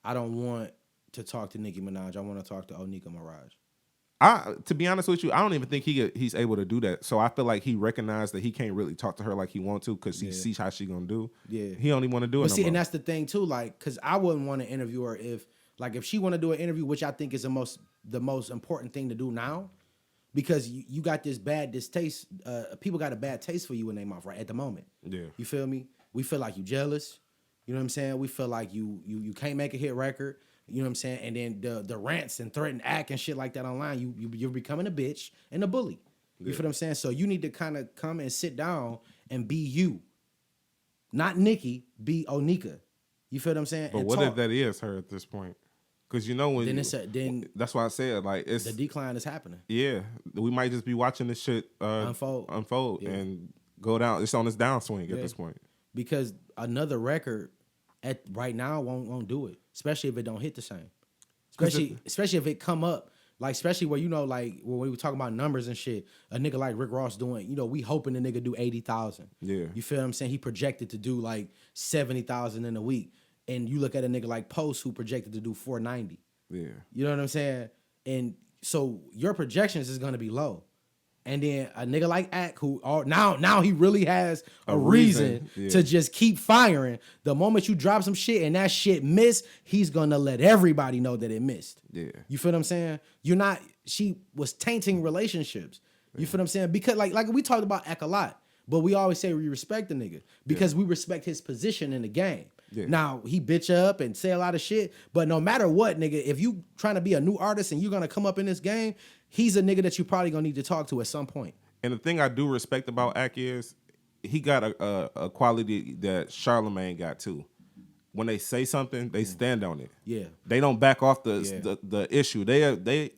I don't want to talk to Nicki Minaj. I want to talk to Onika Maraj. To be honest with you, I don't even think he's able to do that. So I feel like he recognized that he can't really talk to her like he wants to because he sees how she gonna do. Yeah. He don't even want to do it. But see, and that's the thing too, like, because I wouldn't want to interview her if she want to do an interview, which I think is the most important thing to do now. because you got this bad distaste. People got a bad taste for you in their mouth right at the moment. Yeah. You feel me? We feel like you jealous. You know what I'm saying? We feel like you can't make a hit record. You know what I'm saying? And then the rants and threatened act and shit like that online, you're becoming a bitch and a bully. You feel what I'm saying? So you need to kind of come and sit down and be you. Not Nikki, be Onika. You feel what I'm saying? But and what talk. if that is her at this point? Because you know when Then that's why I said like it's the decline is happening. Yeah, we might just be watching this shit unfold Yeah. and go down. It's on this downswing at this point. Because another record at right now won't do it, especially if it don't hit the same. Especially if it come up, like especially where like when we were talking about numbers and shit, a nigga like Rick Ross doing, we hoping the nigga do 80,000. Yeah. You feel what I'm saying? He projected to do like 70,000 in a week. And you look at a nigga like Post who projected to do 490. Yeah. You know what I'm saying? And so your projections is gonna be low. And then a nigga like Ack, who now he really has a reason to just keep firing. The moment you drop some shit and that shit miss, he's gonna let everybody know that it missed. Yeah. You feel what I'm saying? She was tainting relationships. You feel what I'm saying? Because like we talked about Ack a lot, but we always say we respect the nigga because we respect his position in the game. Yeah. Now, he bitch up and say a lot of shit, but no matter what, nigga, if you trying to be a new artist and you're going to come up in this game, he's a nigga that you probably going to need to talk to at some point. And the thing I do respect about Ak is he got a quality that Charlemagne got too. When they say something, they stand on it. Yeah. They don't back off the issue. They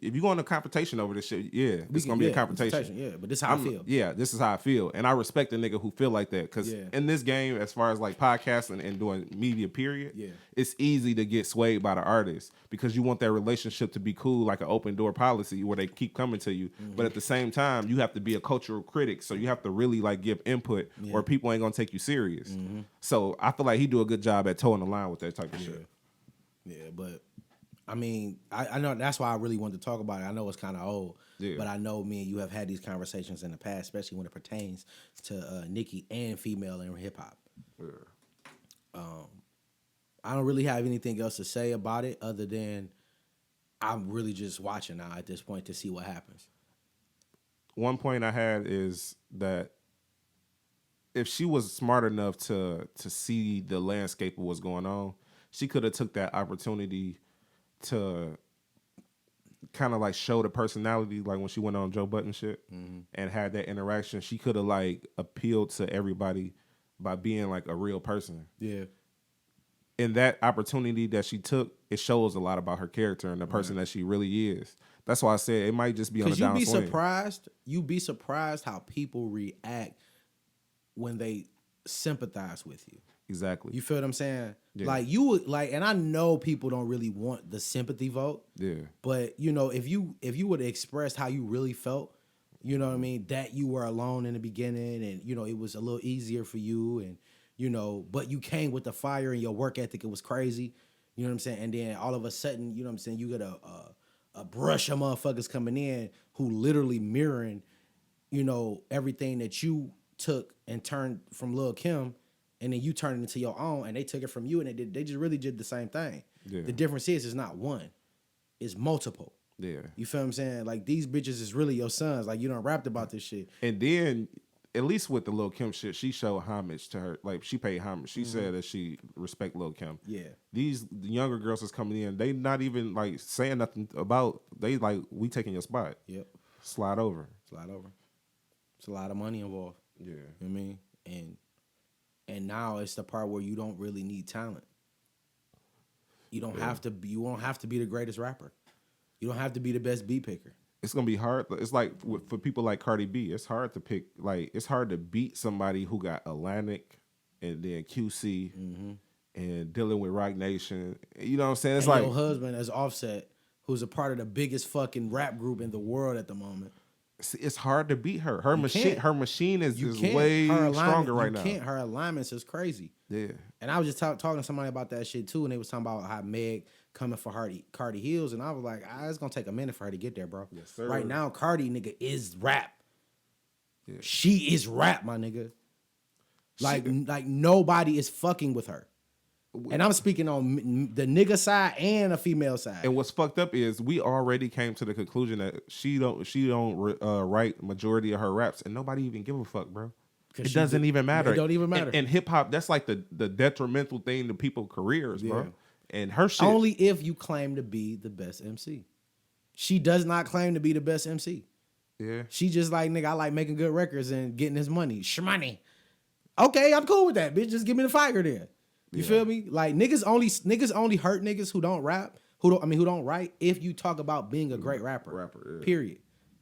if you go in a confrontation over this shit, it's gonna be a confrontation. Yeah, but this is how I feel. Yeah, this is how I feel. And I respect a nigga who feel like that. Cause in this game, as far as like podcasting and doing media period, it's easy to get swayed by the artist because you want that relationship to be cool, like an open door policy where they keep coming to you. But at the same time, you have to be a cultural critic. So you have to really like give input or people ain't gonna take you serious. So I feel like he do a good job at towing the line with that type of shit. Yeah, but I mean, I know that's why I really wanted to talk about it. I know it's kind of old, but I know me and you have had these conversations in the past, especially when it pertains to Nicki and female in hip hop. Yeah. I don't really have anything else to say about it other than I'm really just watching now at this point to see what happens. One point I had is that if she was smart enough to see the landscape of what's going on, she could have took that opportunity to kind of like show the personality, like when she went on Joe Budden shit and had that interaction. She could have like appealed to everybody by being like a real person. Yeah. And that opportunity that she took, it shows a lot about her character and the person that she really is. That's why I said it might just be on the downswing. You'd be surprised how people react when they sympathize with you. Exactly. You feel what I'm saying? Yeah. Like you would like, and I know people don't really want the sympathy vote. Yeah. But if you would have expressed how you really felt, you know what I mean, that you were alone in the beginning, and it was a little easier for you, and but you came with the fire and your work ethic, it was crazy. You know what I'm saying? And then all of a sudden, you know what I'm saying, you get a brush of motherfuckers coming in who literally mirroring, everything that you took and turned from Lil Kim, and then you turned it into your own, and they took it from you, and they just really did the same thing. Yeah. The difference is it's not one, it's multiple. Yeah. You feel what I'm saying? Like, these bitches is really your sons. Like, you done rapped about this shit. And then, at least with the Lil Kim shit, she showed homage to her. Like, she paid homage. She said that she respect Lil Kim. Yeah. The younger girls that's coming in, they not even, like, saying nothing about, they like, we taking your spot. Yep. Slide over. It's a lot of money involved. Yeah. You know what I mean? And now it's the part where you don't really need talent. You don't have to be, you won't have to be the greatest rapper. You don't have to be the best beat picker. It's gonna be hard. It's like for people like Cardi B, it's hard to pick. Like, it's hard to beat somebody who got Atlantic and then QC and dealing with Rock Nation. You know what I'm saying? It's and like your husband as Offset, who's a part of the biggest fucking rap group in the world at the moment. It's hard to beat her. Her machine is way stronger right now. Her alignments is crazy. Yeah. And I was just talking to somebody about that shit too, and they was talking about how Meg coming for Cardi Hills, and I was like, it's gonna take a minute for her to get there, bro. Yes, sir. Right now, Cardi nigga is rap. Yeah. She is rap, my nigga. Like nobody is fucking with her. And I'm speaking on the nigga side and a female side. And what's fucked up is we already came to the conclusion that she don't write majority of her raps, and nobody even give a fuck, bro. It doesn't even matter. It don't even matter. And hip hop, that's like the detrimental thing to people's careers, bro. And her shit only if you claim to be the best MC. She does not claim to be the best MC. Yeah. She just like, nigga, I like making good records and getting this money. Shmoney. Okay, I'm cool with that, bitch. Just give me the fire there. You feel me? Like niggas only hurt niggas who don't rap, who don't write if you talk about being a great rapper. Yeah. Period.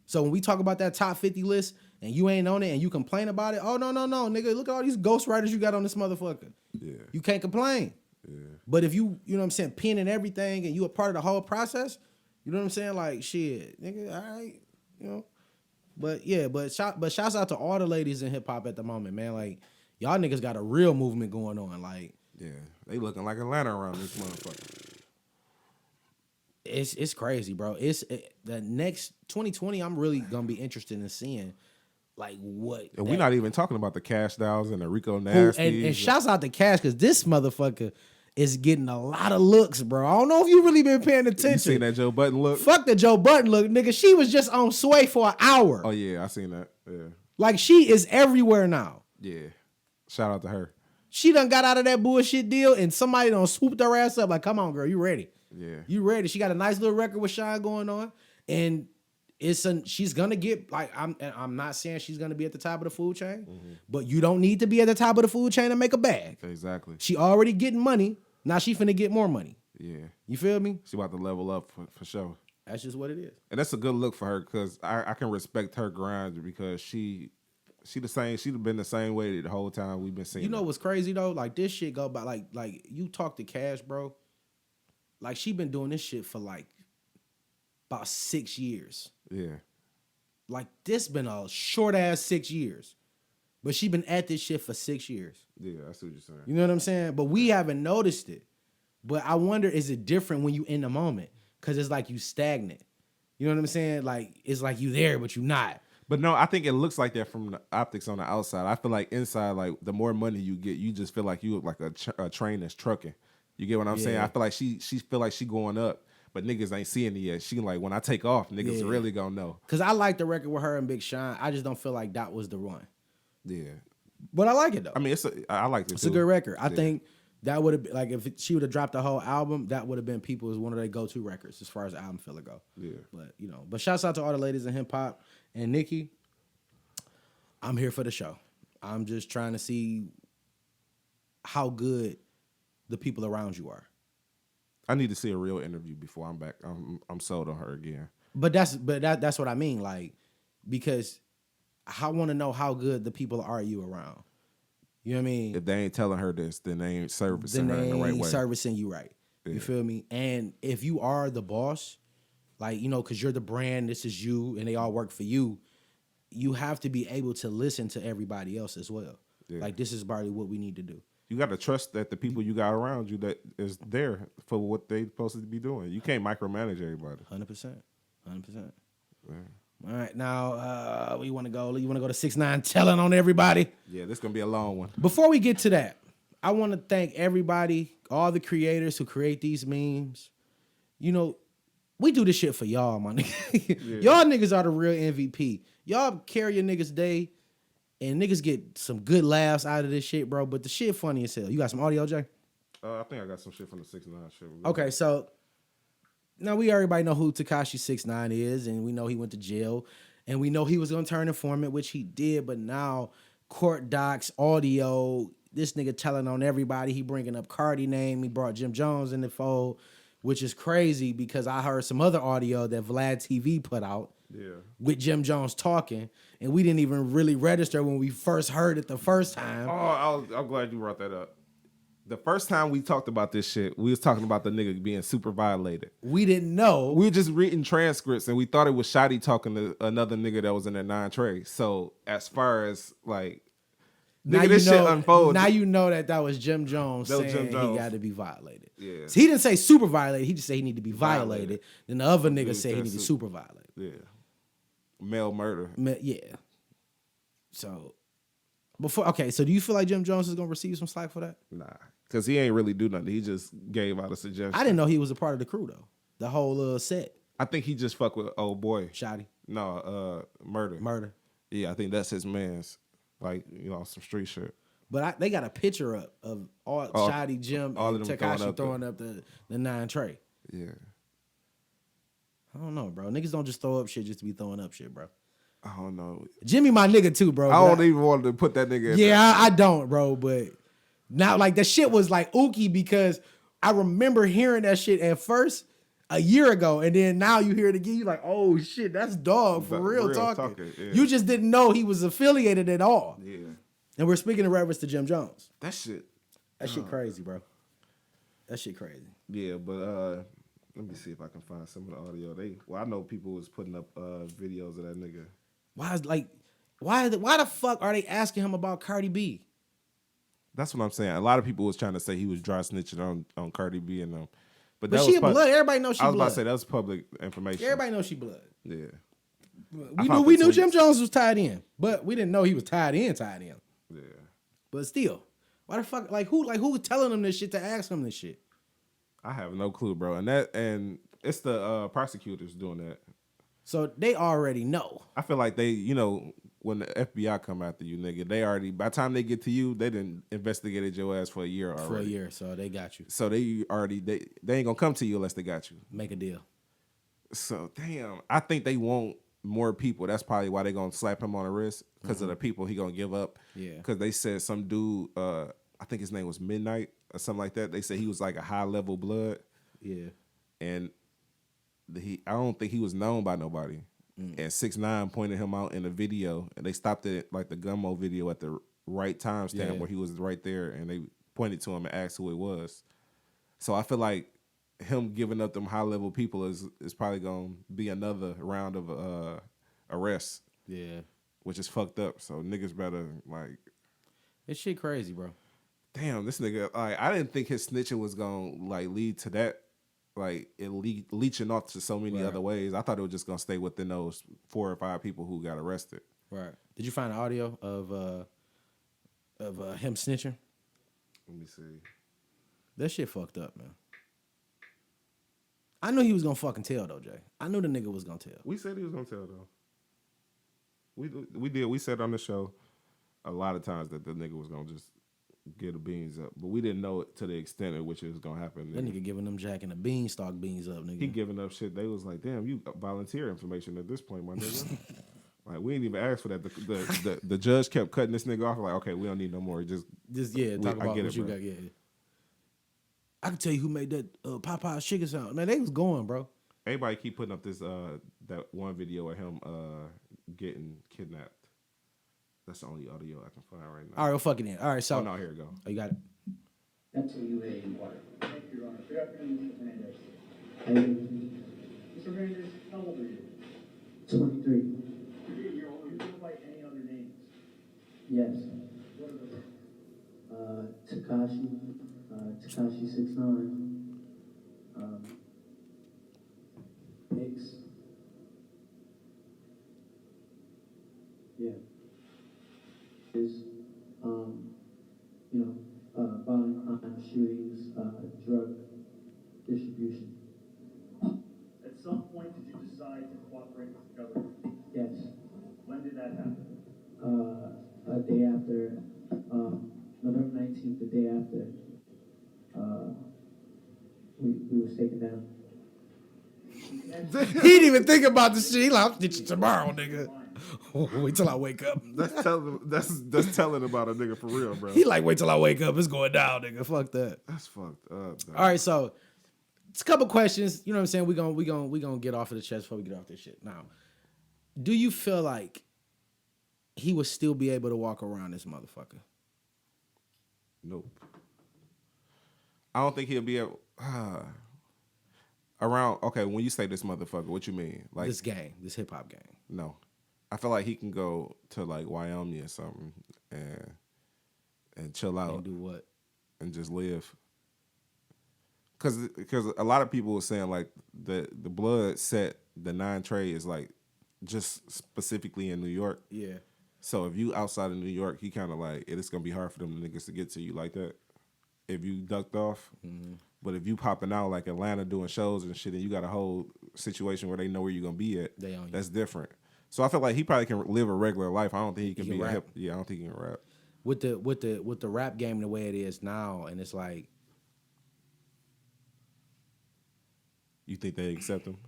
So when we talk about that top 50 list and you ain't on it and you complain about it, oh no, nigga, look at all these ghostwriters you got on this motherfucker. Yeah. You can't complain. Yeah. But if you know what I'm saying, penning everything and you a part of the whole process, you know what I'm saying? Like shit, nigga, all right, you know. But yeah, but shouts out to all the ladies in hip hop at the moment, man. Like y'all niggas got a real movement going on. Like yeah, they looking like Atlanta around this motherfucker. It's crazy, bro. The next 2020. I'm really gonna be interested in seeing like what. And we're not even talking about the Cash Dolls and the Rico Nasty. And shouts out to Cash because this motherfucker is getting a lot of looks, bro. I don't know if you really been paying attention. You seen that Joe Budden look? Fuck the Joe Budden look, nigga. She was just on Sway for an hour. Oh yeah, I seen that. Yeah. Like she is everywhere now. Yeah. Shout out to her. She done got out of that bullshit deal and somebody done swooped her ass up like, come on, girl, you ready? Yeah. You ready? She got a nice little record with Sean going on. And she's gonna get like I'm not saying she's gonna be at the top of the food chain, but you don't need to be at the top of the food chain to make a bag. Exactly. She already getting money. Now she finna get more money. Yeah. You feel me? She about to level up for sure. That's just what it is. And that's a good look for her because I can respect her grind because she the same. She'd been the same way the whole time we've been seeing. You know what's crazy though? Like this shit go by like you talk to Cash, bro. Like she been doing this shit for like about 6 years. Yeah. Like this been a short ass 6 years. But she been at this shit for 6 years. Yeah, I see what you're saying. You know what I'm saying? But we haven't noticed it. But I wonder, is it different when you in the moment? Because it's like you stagnant. You know what I'm saying? Like, it's like you there, but you not. But no, I think it looks like that from the optics on the outside. I feel like inside, like the more money you get, you just feel like you look like a train that's trucking. You get what I'm saying? I feel like she feel like she going up, but niggas ain't seeing it yet. She like, when I take off, niggas really gonna know. Because I like the record with her and Big Sean. I just don't feel like that was the run. Yeah. But I like it though. I mean, I like it. It's a good record. I think that would have been like if she would have dropped the whole album, that would have been people's one of their go-to records as far as the album filler go. Yeah. But but shouts out to all the ladies in hip hop and Nikki. I'm here for the show. I'm just trying to see how good the people around you are. I need to see a real interview before I'm back. I'm sold on her again. But that's what I mean, like, because I want to know how good the people are you around. You know what I mean? If they ain't telling her this, then they ain't servicing her in the right way. Servicing you right. Yeah. You feel me? And if you are the boss, like, because you're the brand, this is you, and they all work for you, you have to be able to listen to everybody else as well. Yeah. Like, this is probably what we need to do. You got to trust that the people you got around you that is there for what they supposed to be doing. You can't micromanage everybody. 100%. Yeah. All right, now you want to go? You want to go to 6ix9ine telling on everybody? Yeah, this gonna be a long one. Before we get to that, I want to thank everybody, all the creators who create these memes. We do this shit for y'all, my nigga. Y'all niggas are the real MVP. Y'all carry your niggas day, and niggas get some good laughs out of this shit, bro. But the shit funny as hell. You got some audio, Jay? I think I got some shit from the 6ix9ine shit. Okay, so. Now, everybody know who Tekashi 6ix9ine is, and we know he went to jail, and we know he was going to turn informant, which he did, but now court docs, audio, this nigga telling on everybody. He bringing up Cardi name. He brought Jim Jones in the fold, which is crazy because I heard some other audio that Vlad TV put out with Jim Jones talking, and we didn't even really register when we first heard it the first time. Oh, I'm glad you brought that up. The first time we talked about this shit, we was talking about the nigga being super violated. We didn't know. We were just reading transcripts, and we thought it was Shotty talking to another nigga that was in that 9 tray. So as far as like, nigga, this shit unfolds. Now you know that was Jim Jones saying he got to be violated. Yeah. So he didn't say super violated. He just said he need to be violated. Then the other nigga said he need to be super violated. Yeah. Male murder. Yeah. So, So do you feel like Jim Jones is gonna receive some slack for that? Nah, because he ain't really do nothing. He just gave out a suggestion. I didn't know he was a part of the crew though. The whole set. I think he just fuck with old boy. Shotty. No, Murder. Yeah, I think that's his man's. Like, some street shit. But they got a picture up of all Shotty, Jim, all and of them Tekashi throwing up the 9 tray. Yeah. I don't know, bro. Niggas don't just throw up shit just to be throwing up shit, bro. I don't know. Jimmy, my nigga too, bro. I don't even want to put that nigga in there. I don't, bro. But now, like, that shit was like ooky because I remember hearing that shit at first a year ago, and then now you hear it again. You like, oh shit, that's dog for real talking. Yeah. You just didn't know he was affiliated at all. Yeah. And we're speaking in reference to Jim Jones. That shit crazy, bro. That shit crazy. Yeah, but let me see if I can find some of the audio. I know people was putting up videos of that nigga. Why the fuck are they asking him about Cardi B? That's what I'm saying. A lot of people was trying to say he was dry snitching on Cardi B and them. But she blood. Everybody knows she blood. I was about to say that was public information. Everybody knows she blood. Yeah. We knew Jim Jones was tied in, but we didn't know he was tied in. Yeah. But still, why the fuck? Who was telling him this shit to ask him this shit? I have no clue, bro. And it's the prosecutors doing that. So they already know. I feel like they, when the FBI come after you, nigga, they already, by the time they get to you, they done investigated your ass for a year already. For a year, so they got you. So they ain't gonna come to you unless they got you. Make a deal. So damn, I think they want more people. That's probably why they gonna slap him on the wrist because of the people he gonna give up. Yeah. Because they said some dude, I think his name was Midnight or something like that. They said he was like a high level blood. Yeah. And I don't think he was known by nobody. And 6ix9ine pointed him out in the video, and they stopped it like the Gummo video at the right time stamp where he was right there, and they pointed to him and asked who it was. So I feel like him giving up them high level people is probably gonna be another round of arrests. Yeah. Which is fucked up. So niggas better like. This shit crazy, bro. Damn, this nigga. Like, I didn't think his snitching was gonna like lead to that. Like it leeching off to so many other ways. I thought it was just gonna stay within those 4 or 5 people who got arrested. Right. Did you find the audio of him snitching? Let me see. That shit fucked up, man. I knew he was gonna fucking tell though, Jay. I knew the nigga was gonna tell. We said he was gonna tell though. We did. We said on the show a lot of times that the nigga was gonna just get the beans up, but we didn't know it to the extent at which it was gonna happen. That nigga giving them Jack and the Beanstalk beans up, nigga. He giving up shit. They was like, damn, you volunteer information at this point, my nigga. Like, we didn't even ask for that. The judge kept cutting this nigga off. Like, okay, we don't need no more. Just talk about what you got. Yeah. I can tell you who made that Popeye's chicken sound. Man, they was going, bro. Everybody keep putting up this that one video of him getting kidnapped. That's the only audio I can find right now. All right, well, fuck it in. All right, so. Oh, no, here we go. Oh, you got it. That's what you lay in water. Thank you, Your Honor. Good afternoon, Mr. Hernandez. Mr. Hernandez, how old are you? 23. You're old. You go by any other names? Yes. What are those? Tekashi 6ix9ine. Hicks. Yeah. Is, violent crime, shootings, drug distribution. At some point, did you decide to cooperate with the government? Yes. When did that happen? A day after, November 19th, the day after, we was taken down. He didn't even think about the shit. He like, I'll get you tomorrow, nigga. Wait till I wake up. That's telling about a nigga for real, bro. He like, wait till I wake up. It's going down, nigga. Fuck that. That's fucked up. Bro. All right, so it's a couple questions. You know what I'm saying? We gonna get off of the chest before we get off this shit. Now, do you feel like he would still be able to walk around this motherfucker? Nope. I don't think he'll be able. Around. Okay, when you say this motherfucker, what you mean? Like this gang, this hip hop gang? No. I feel like he can go to like Wyoming or something and chill out. And do what? And just live. Cause a lot of people were saying like the blood set, the 9 tray is like just specifically in New York. Yeah. So if you outside of New York, he kind of like it's gonna be hard for them niggas to get to you like that. If you ducked off, but if you popping out like Atlanta doing shows and shit, and you got a whole situation where they know where you're gonna be at, that's different. So I feel like he probably can live a regular life. I don't think he can be a hip. Yeah, I don't think he can rap. With the rap game the way it is now, and it's like, you think they accept him?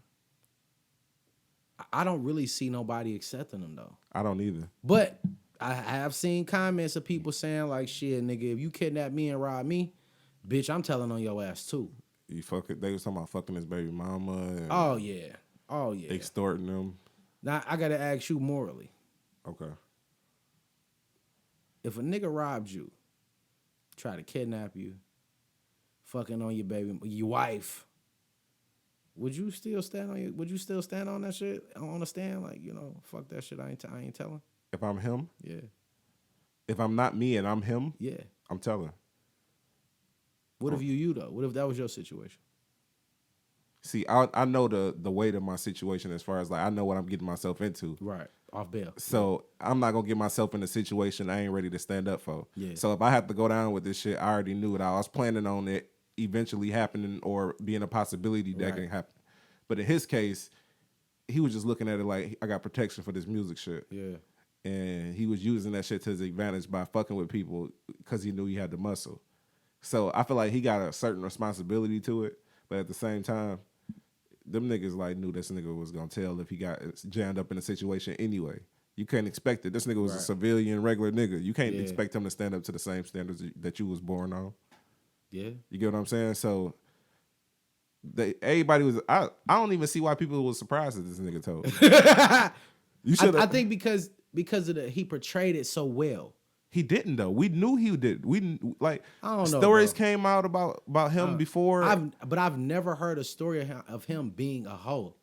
I don't really see nobody accepting him though. I don't either. But I have seen comments of people saying like, "Shit, nigga, if you kidnap me and rob me, bitch, I'm telling on your ass too." You fuck it. They was talking about fucking his baby mama. And oh yeah. Extorting them. Now I gotta ask you morally. Okay. If a nigga robbed you, try to kidnap you, fucking on your baby, your wife, would you still stand on that shit on the stand? Like, fuck that shit. I ain't telling. If I'm him, yeah. If I'm not me and I'm him, yeah, I'm telling. What if you though? What if that was your situation? See, I know the weight of my situation as far as like I know what I'm getting myself into. Right. Off bail. So I'm not gonna get myself in a situation I ain't ready to stand up for. Yeah. So if I have to go down with this shit, I already knew it. I was planning on it eventually happening or being a possibility that can happen. But in his case, he was just looking at it like I got protection for this music shit. Yeah. And he was using that shit to his advantage by fucking with people because he knew he had the muscle. So I feel like he got a certain responsibility to it, but at the same time, them niggas like knew this nigga was gonna tell if he got jammed up in a situation anyway. You can't expect it. This nigga was a civilian, regular nigga. You can't expect him to stand up to the same standards that you was born on. Yeah. You get what I'm saying? So everybody was. I don't even see why people was surprised that this nigga told. You should. I think because of he portrayed it so well. He didn't though. We knew he did. We like I don't know, stories bro. Came out about him before. I've never heard a story of him being a hoe.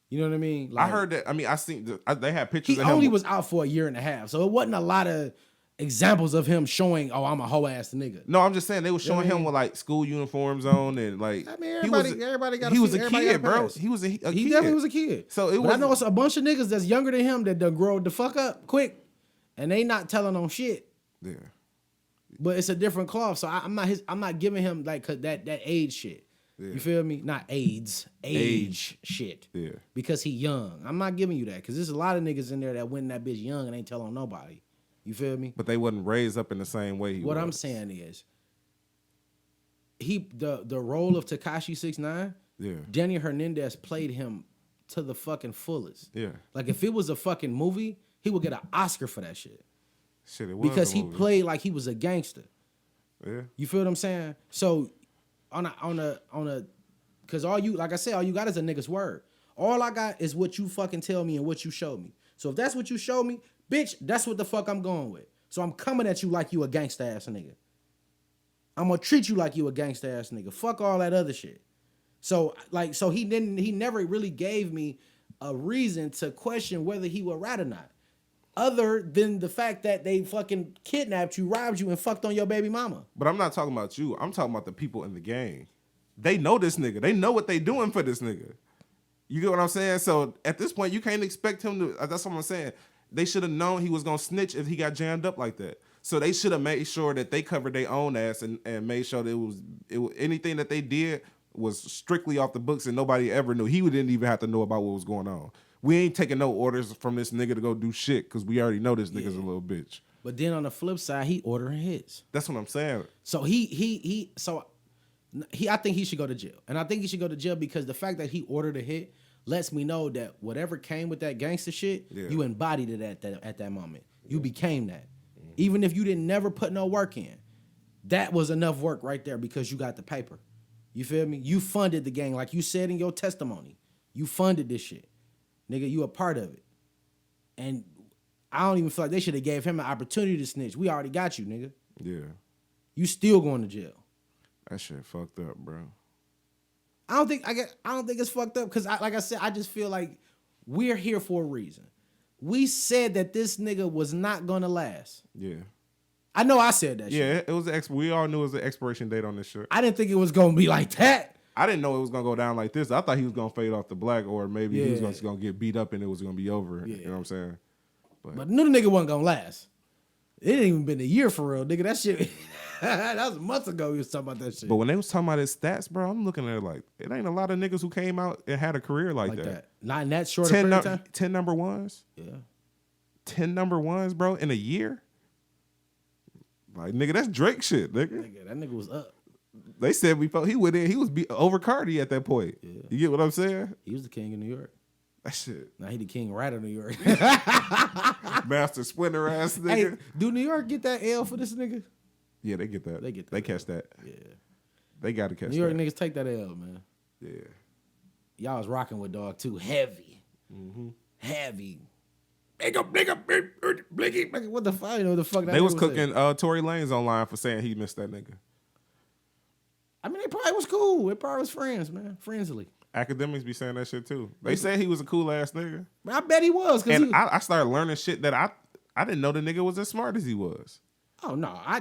You know what I mean? Like, I heard that. I mean, I seen they had pictures. He of him. only was out for a year and a half, so it wasn't a lot of examples of him showing, "Oh, I'm a hoe ass nigga." No, I'm just saying they was showing him with like school uniforms on and like. I mean, everybody got. He was a kid, bro. He was a he kid. definitely was a kid. So it was. I know it's a bunch of niggas that's younger than him that done grow the fuck up quick, and they not telling on shit. Yeah. But it's a different cloth, so I'm not giving him like that age shit. Yeah. You feel me? Not AIDS, age shit. Yeah. Because he young. I'm not giving you that because there's a lot of niggas in there that went in that bitch young and ain't telling nobody. You feel me? But they wasn't raised up in the same way he was. What I'm saying is, the role of Tekashi 6ix9ine, Danny Hernandez played him to the fucking fullest. Yeah. Like if it was a fucking movie, he would get an Oscar for that shit. Shit, it was because he played like he was a gangster. Yeah. You feel what I'm saying? So on a cause all you got is a nigga's word. All I got is what you fucking tell me and what you show me. So if that's what you show me, bitch, that's what the fuck I'm going with. So I'm coming at you like you a gangsta ass nigga. I'm gonna treat you like you a gangsta ass nigga. Fuck all that other shit. So he never really gave me a reason to question whether he would rat or not. Other than the fact that they fucking kidnapped you, robbed you, and fucked on your baby mama. But I'm not talking about you. I'm talking about the people in the gang. They know this nigga. They know what they doing for this nigga. You get what I'm saying? So at this point, you can't expect him to. That's what I'm saying. They should have known he was gonna snitch if he got jammed up like that. So they should have made sure that they covered their own ass and made sure that it was anything that they did was strictly off the books and nobody ever knew. He didn't even have to know about what was going on. We ain't taking no orders from this nigga to go do shit because we already know this nigga's a little bitch. But then on the flip side, he ordering hits. That's what I'm saying. So I think he should go to jail. And I think he should go to jail because the fact that he ordered a hit lets me know that whatever came with that gangster shit, you embodied it at that moment. You became that. Even if you didn't never put no work in. That was enough work right there because you got the paper. You feel me? You funded the gang like you said in your testimony. You funded this shit. Nigga, you a part of it. And I don't even feel like they should have gave him an opportunity to snitch. We already got you, nigga. Yeah. You still going to jail. That shit fucked up, bro. I don't think it's fucked up because like I said, I just feel like we're here for a reason. We said that this nigga was not gonna last. Yeah. I know I said that shit. Yeah, it was we all knew it was the expiration date on this shit. I didn't think it was gonna be like that. I didn't know it was gonna go down like this. I thought he was gonna fade off the black, or maybe he was just gonna get beat up and it was gonna be over. You know what I'm saying? But knew the nigga wasn't gonna last. It ain't even been a year for real, nigga. That shit, that was months ago. He was talking about that shit. But when they was talking about his stats, bro, I'm looking at it like it ain't a lot of niggas who came out and had a career like that. Not in that short of period of time. 10 number ones. Yeah. 10 number ones, bro, in a year. Like nigga, that's Drake shit, nigga. That nigga was up. They said before he went in, he was over Cardi at that point. Yeah. You get what I'm saying? He was the king of New York. That shit. Now he the king right of New York. Master Splinter ass nigga. Hey, do New York get that L for this nigga? Yeah, they get that. They catch that. Yeah. They gotta catch that. New York niggas take that L, man. Yeah. Y'all was rocking with dog too. Heavy. Mm-hmm. Heavy. Blicky. What the fuck? You know what the fuck that they was saying? cooking Tory Lanez online for saying he missed that nigga. I mean, they probably was cool. They probably was friends, man. Friendly. Academics be saying that shit too. They said he was a cool ass nigga. I bet he was. And I started learning shit that I didn't know the nigga was as smart as he was. Oh no, I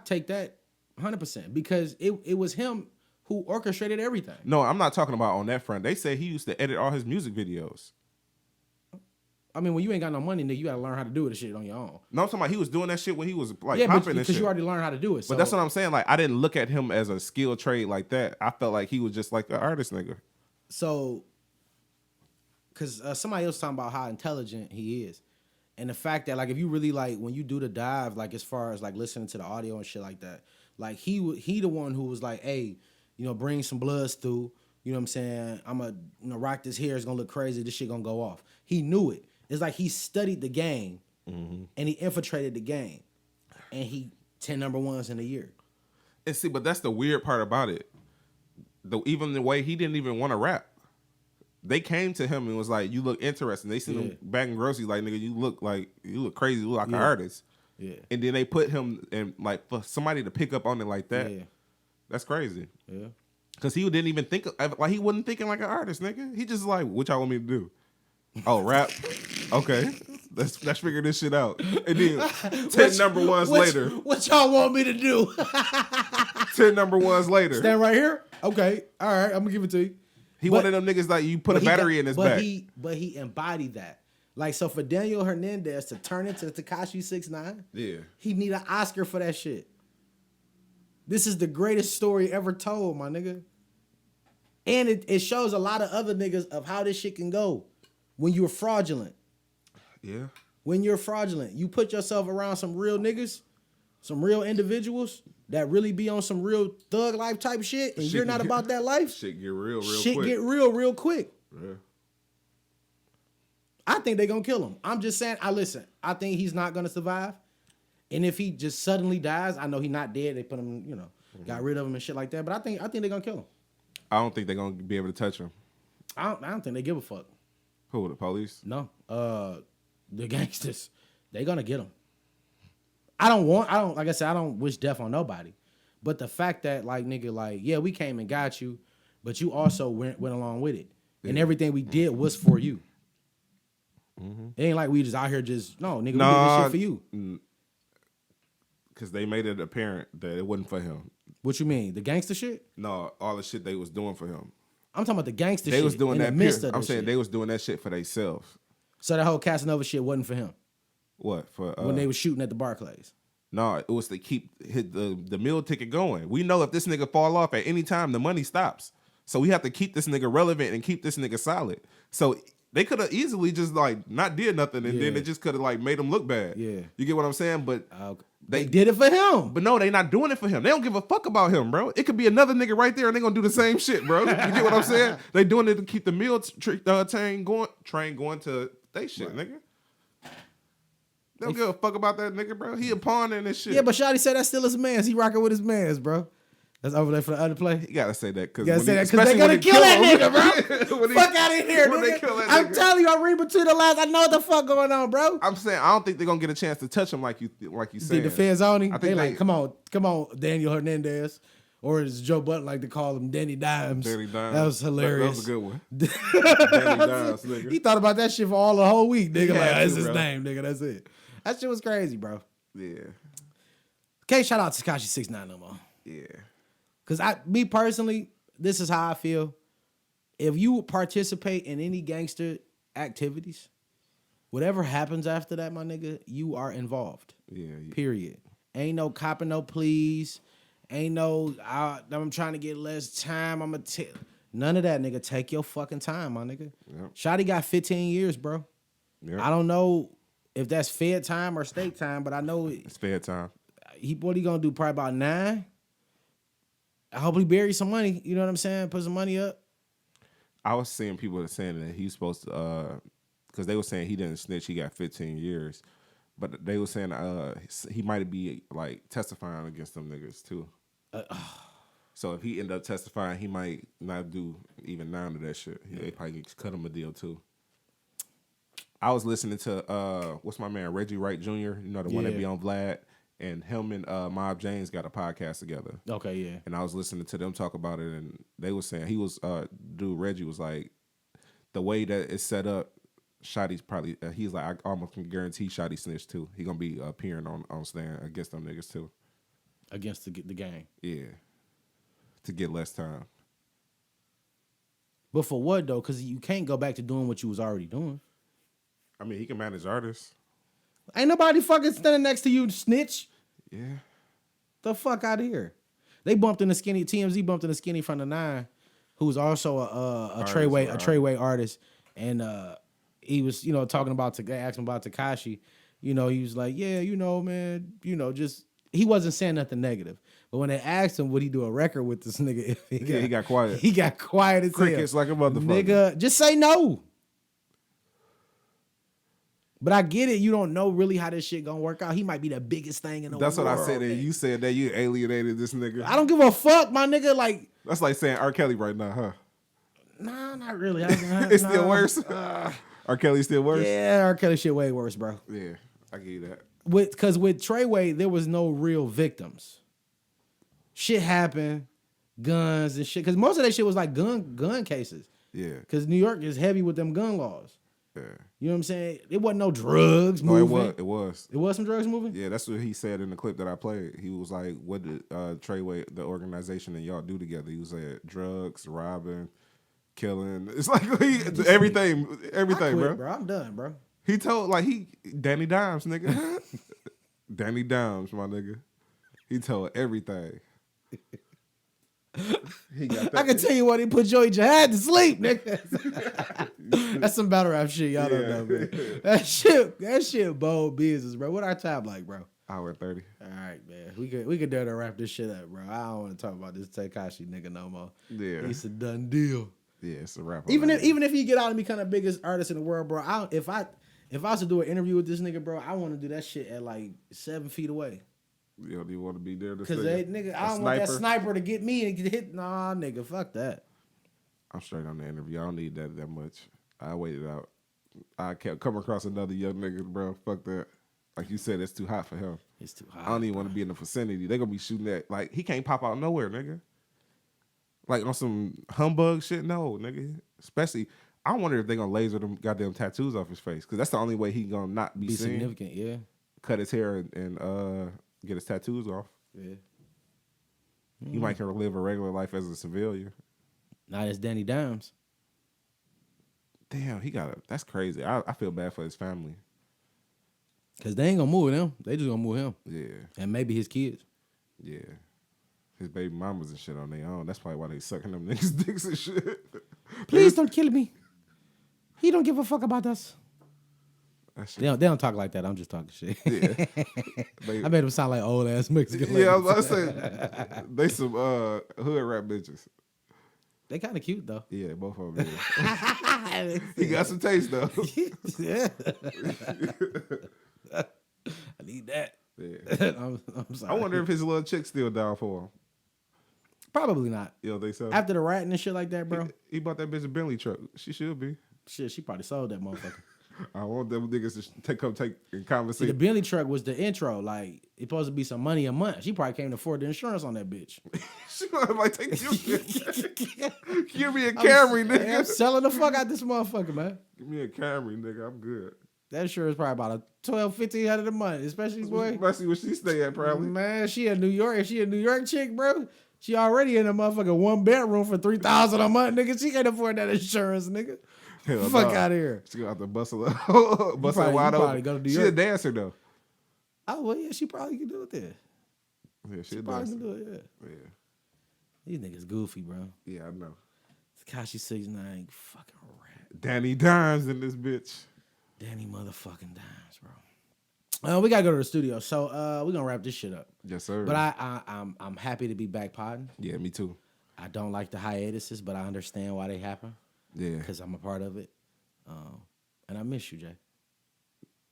take that 100% because it was him who orchestrated everything. No, I'm not talking about on that front. They say he used to edit all his music videos. I mean, when you ain't got no money, nigga, you gotta learn how to do this shit on your own. No, I'm talking about he was doing that shit when he was like yeah, popping and shit. Because you already learned how to do it. So. But that's what I'm saying. Like, I didn't look at him as a skill trade like that. I felt like he was just like an artist nigga. So, because somebody else talking about how intelligent he is. And the fact that, like, if you really, like, when you do the dive, like, as far as, like, listening to the audio and shit like that, like, he the one who was like, hey, you know, bring some bloods through. You know what I'm saying? I'm going to rock this hair. It's going to look crazy. This shit going to go off. He knew it. It's like he studied the game and he infiltrated the game. And he 10 number ones in a year. And see, but that's the weird part about it. Even the way he didn't even want to rap. They came to him and was like, you look interesting. They seen him bagging groceries like, nigga, you look crazy. You look like an artist. Yeah. And then they put him and like for somebody to pick up on it like that. Yeah. That's crazy. Yeah. Cause he didn't even think like he wasn't thinking like an artist, nigga. He just like, what y'all want me to do? Oh, rap? Okay. Let's figure this shit out. And then 10 number ones later. What y'all want me to do? 10 number ones later. Stand right here? Okay. All right. I'm gonna give it to you. He one of them niggas like you put a battery in his back. But he embodied that. Like, so for Daniel Hernandez to turn into Tekashi 6ix9ine, yeah, he need an Oscar for that shit. This is the greatest story ever told, my nigga. And it shows a lot of other niggas of how this shit can go when you're fraudulent. Yeah. When you're fraudulent, you put yourself around some real niggas, some real individuals that really be on some real thug life type shit, and you're not about that life. Shit get real quick. Shit get real quick. Yeah. I think they're gonna kill him. I'm just saying, I think he's not gonna survive. And if he just suddenly dies, I know he's not dead. They put him, you know, got rid of him and shit like that. But I think they're gonna kill him. I don't think they're gonna be able to touch him. I don't think they give a fuck. Who, the police? No. The gangsters. They gonna get him. Like I said, I don't wish death on nobody. But the fact that, like, nigga, like, yeah, we came and got you, but you also went along with it. Yeah. And everything we did was for you. Mm-hmm. It ain't like we just out here just, no, nigga, we did this shit for you. Because they made it apparent that it wasn't for him. What you mean? The gangster shit? No, all the shit they was doing for him. I'm talking about the gangster shit. They was doing that. I'm saying shit. They was doing that shit for themselves. So that whole Casanova shit wasn't for him? What? For when they was shooting at the Barclays? No, it was to keep the meal ticket going. We know if this nigga fall off at any time, the money stops. So we have to keep this nigga relevant and keep this nigga solid. So they could have easily just like not did nothing and then it just could have like made him look bad. Yeah. You get what I'm saying? But they did it for him. But no, they not doing it for him. They don't give a fuck about him, bro. It could be another nigga right there and they gonna do the same shit, bro. You get what I'm saying? They doing it to keep the meal train going to they shit, nigga. They don't give a fuck about that nigga, bro. He a pawn in this shit. Yeah, but Shawty said that's still his mans. He rocking with his mans, bro. That's over there for the other play. You gotta say that because they gonna kill that nigga, bro. Fuck out of here, nigga. I'm telling you, I read between the lines. I know what the fuck going on, bro. I'm saying I don't think they're gonna get a chance to touch him like you said. The feds on him. They like, come on, Daniel Hernandez. Or as Joe Button like to call him, Danny Dimes. Danny Dimes. That was hilarious. That was a good one. Danny Dimes, nigga. He thought about that shit for all the whole week, nigga. Like, that's his name, nigga. That's it. That shit was crazy, bro. Yeah. Can't shout out to Tekashi 6ix9ine no more. Yeah. Because me personally, this is how I feel. If you participate in any gangster activities, whatever happens after that, my nigga, you are involved. Yeah. Period. Ain't no copping no pleas. Ain't no I'm trying to get less time. None of that, nigga. Take your fucking time, my nigga. Yep. Shotty got 15 years, bro. Yep. I don't know if that's Fed time or state time, but I know It's fair time. what he gonna do? Probably about 9. I hope he buries some money. You know what I'm saying? Put some money up. I was seeing people saying that he's supposed to, because they were saying he didn't snitch. He got 15 years, but they were saying he might be like testifying against them niggas too. So if he end up testifying, he might not do even 9 of that shit. They probably just cut him a deal too. I was listening to what's my man Reggie Wright Jr. You know the one that be on Vlad, and him and Mob James got a podcast together. Okay, yeah. And I was listening to them talk about it, and they were saying Reggie was like, the way that it's set up, Shotty's probably he's like, I almost can guarantee Shotty snitched too. He gonna be appearing on stand against them niggas too. Against the gang. Yeah, to get less time. But for what though? Because you can't go back to doing what you was already doing. I mean, he can manage artists. Ain't nobody fucking standing next to you, snitch. Yeah. The fuck out of here. They bumped in the skinny. TMZ bumped in the skinny from the 9, who's also a Treyway artist, and he was talking about asked him about Tekashi. He was like, yeah, man, just he wasn't saying nothing negative. But when they asked him would he do a record with this nigga, he got quiet. He got quiet as Crickets hell. like a motherfucker. Nigga, just say no. But I get it. You don't know really how this shit gonna work out. He might be the biggest thing in the world. That's what I said. And you said that you alienated this nigga. I don't give a fuck, my nigga. Like that's like saying R. Kelly right now, huh? Nah, not really. It's still worse. R. Kelly still worse. Yeah, R. Kelly shit way worse, bro. Yeah, I give you that. Because with Treyway, there was no real victims. Shit happened, guns and shit. Because most of that shit was like gun cases. Yeah. Because New York is heavy with them gun laws. Yeah. You know what I'm saying? It wasn't no drugs moving. It was. It was some drugs moving? Yeah, that's what he said in the clip that I played. He was like, what did Treyway, the organization, and y'all do together? He was like, drugs, robbing, killing. It's like everything, quit, bro. I'm done, bro. He told, Danny Dimes, nigga. Danny Dimes, my nigga. He told everything. He got that. I can tell you what, he put Joey Jihad to sleep, nigga. That's some battle rap shit. Y'all don't know, man. That shit bold business, bro. What our time like, bro? Hour 30. All right, man. We could dare to wrap this shit up, bro. I don't want to talk about this Tekashi nigga no more. Yeah. It's a done deal. Yeah, it's a wrap. Even if he get out and become the biggest artist in the world, bro, if I was to do an interview with this nigga, bro, I want to do that shit at like 7 feet away. You know, do you want to be there to Because nigga, I don't want that sniper to get me and get hit. Nah, nigga, fuck that. I'm straight on the interview. I don't need that much. I waited out. I kept coming across another young nigga, bro. Fuck that. Like you said, it's too hot for him. It's too hot. I don't even want to be in the vicinity. They gonna be shooting at he can't pop out nowhere, nigga. Like on some humbug shit, no, nigga. Especially, I wonder if they gonna laser them goddamn tattoos off his face, because that's the only way he gonna not be seen. Significant, yeah. Cut his hair and get his tattoos off. Yeah. He might can live a regular life as a civilian. Not as Danny Dimes. Damn, that's crazy. I feel bad for his family. Because they ain't gonna move him. They just gonna move him. Yeah. And maybe his kids. Yeah. His baby mamas and shit on their own. That's probably why they sucking them niggas' dicks and shit. Please don't kill me. He don't give a fuck about us. They don't talk like that. I'm just talking shit. Yeah. I made them sound like old ass Mexican ladies. Yeah, I was about to say, they some hood rap bitches. They kind of cute though. Yeah, both of them. Yeah. He got some taste though. Yeah. I need that. Yeah. I'm sorry. I wonder if his little chick's still down for him. Probably not. You know, they so. After the ratting and shit like that, bro. He bought that bitch a Bentley truck. She should be. Shit, she probably sold that motherfucker. I want them niggas to take and conversate. See, the Bentley truck was the intro. Like, it's supposed to be some money a month. She probably can't afford the insurance on that bitch. She gonna take you. Give me a Camry, nigga. I'm selling the fuck out this motherfucker, man. Give me a Camry, nigga. I'm good. That insurance probably about $1,200-$1,500 a month, especially boy. Especially where she stay at, probably. Man, she a New York. If she a New York chick, bro, she already in a motherfucking 1 bedroom for $3,000 a month, nigga. She can't afford that insurance, nigga. Hell Fuck nah. out of here. She got to bustle wide probably open. go to New She York. a dancer though. Oh well, yeah, she probably can do it there. Yeah, She a probably dancer. can do it. Yeah. Yeah, These niggas goofy, bro. yeah, I know. Tekashi 6ix9ine, fucking rat. Danny Dimes in this bitch. Danny motherfucking Dimes, bro. We gotta go to the studio, so we're gonna wrap this shit up. Yes, sir. But I'm happy to be back podding. Yeah, me too. I don't like the hiatuses, but I understand why they happen Yeah, because I'm a part of it. And I miss you, Jay.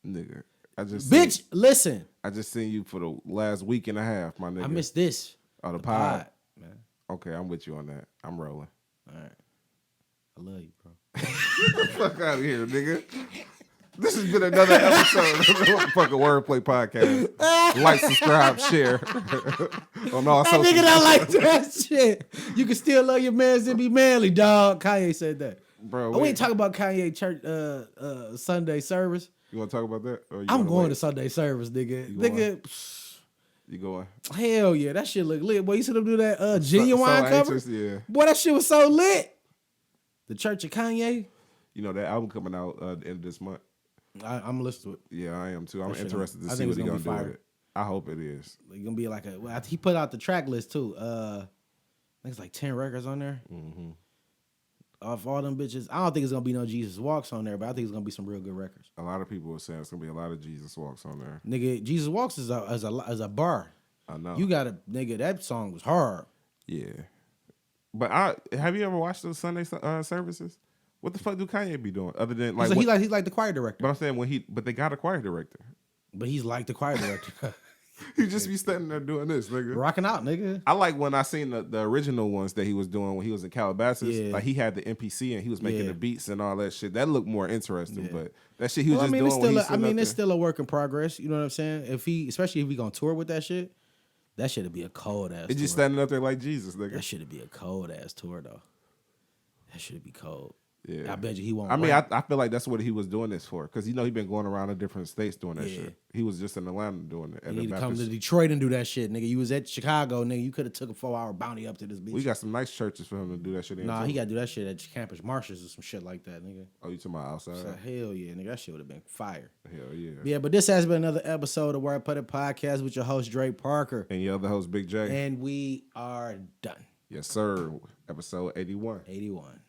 nigga. Bitch, listen. I just seen you for the last week and a half, my nigga. I miss this. the pod. Man. Okay, I'm with you on that. I'm rolling. All right. I love you, bro. Get the fuck out of here, nigga. This has been another episode of the fucking Wordplay Podcast. Like, subscribe, share on all That social nigga media. don't like that shit. You can still love your mans and be manly, dog. Kanye said that. Bro, We ain't talking about Kanye church Sunday service. You want to talk about that? Or you I'm wanna going wait? to Sunday service, nigga. You Nigga, You going? hell yeah, that shit look lit. Boy, you see them do that genuine so cover? anxious, yeah. Boy, that shit was so lit. The Church of Kanye. You know that album coming out at the end of this month. I'm listening to it. Yeah, I am too. I'm That shit interested I to see think what it's he gonna gonna be do with fire. it. I hope it is. It's gonna be like he put out the track list too. I think it's like 10 records on there. Mm-hmm. Off all them bitches. I don't think it's gonna be no Jesus Walks on there, but I think it's gonna be some real good records. A lot of people are saying it's gonna be a lot of Jesus Walks on there. Nigga, Jesus Walks is a bar. I know. You gotta, nigga, that song was hard. Yeah. But have you ever watched those Sunday services? What the fuck do Kanye be doing other than like? He's like the choir director. But I'm saying but they got a choir director. But he's like the choir director. He just be standing there doing this, nigga. Rocking out, nigga. I like when I seen the original ones that he was doing when he was in Calabasas. Yeah. Like he had the MPC and he was making Yeah. the beats and all that shit. That looked more interesting. Yeah. But that shit he was Well, just doing. it's when still he a, sitting up it's there. still a work in progress. You know what I'm saying? Especially if we gonna tour with that shit would be a cold ass. It's just tour. standing up there like Jesus, nigga. That should be a cold ass tour though. That should be cold. Yeah. I bet you he won't. I mean, rap. I feel like that's what he was doing this for, because he been going around to different states doing that Yeah. shit. He was just in Atlanta doing it. You need to come to Detroit and do that shit, nigga. You was at Chicago, nigga. You could have took a 4-hour bounty up to this bitch. We got some nice churches for him to do that shit in. Nah, too. he got to do that shit at Campus Martials or some shit like that, nigga. Oh, you talking about outside? So, hell yeah, nigga. That shit would have been fire. Hell yeah. Yeah, but this has been another episode of Wordplay Podcast with your host, Drake Parker. And your other host, Big J. And we are done. Yes, sir. Episode 81. 81.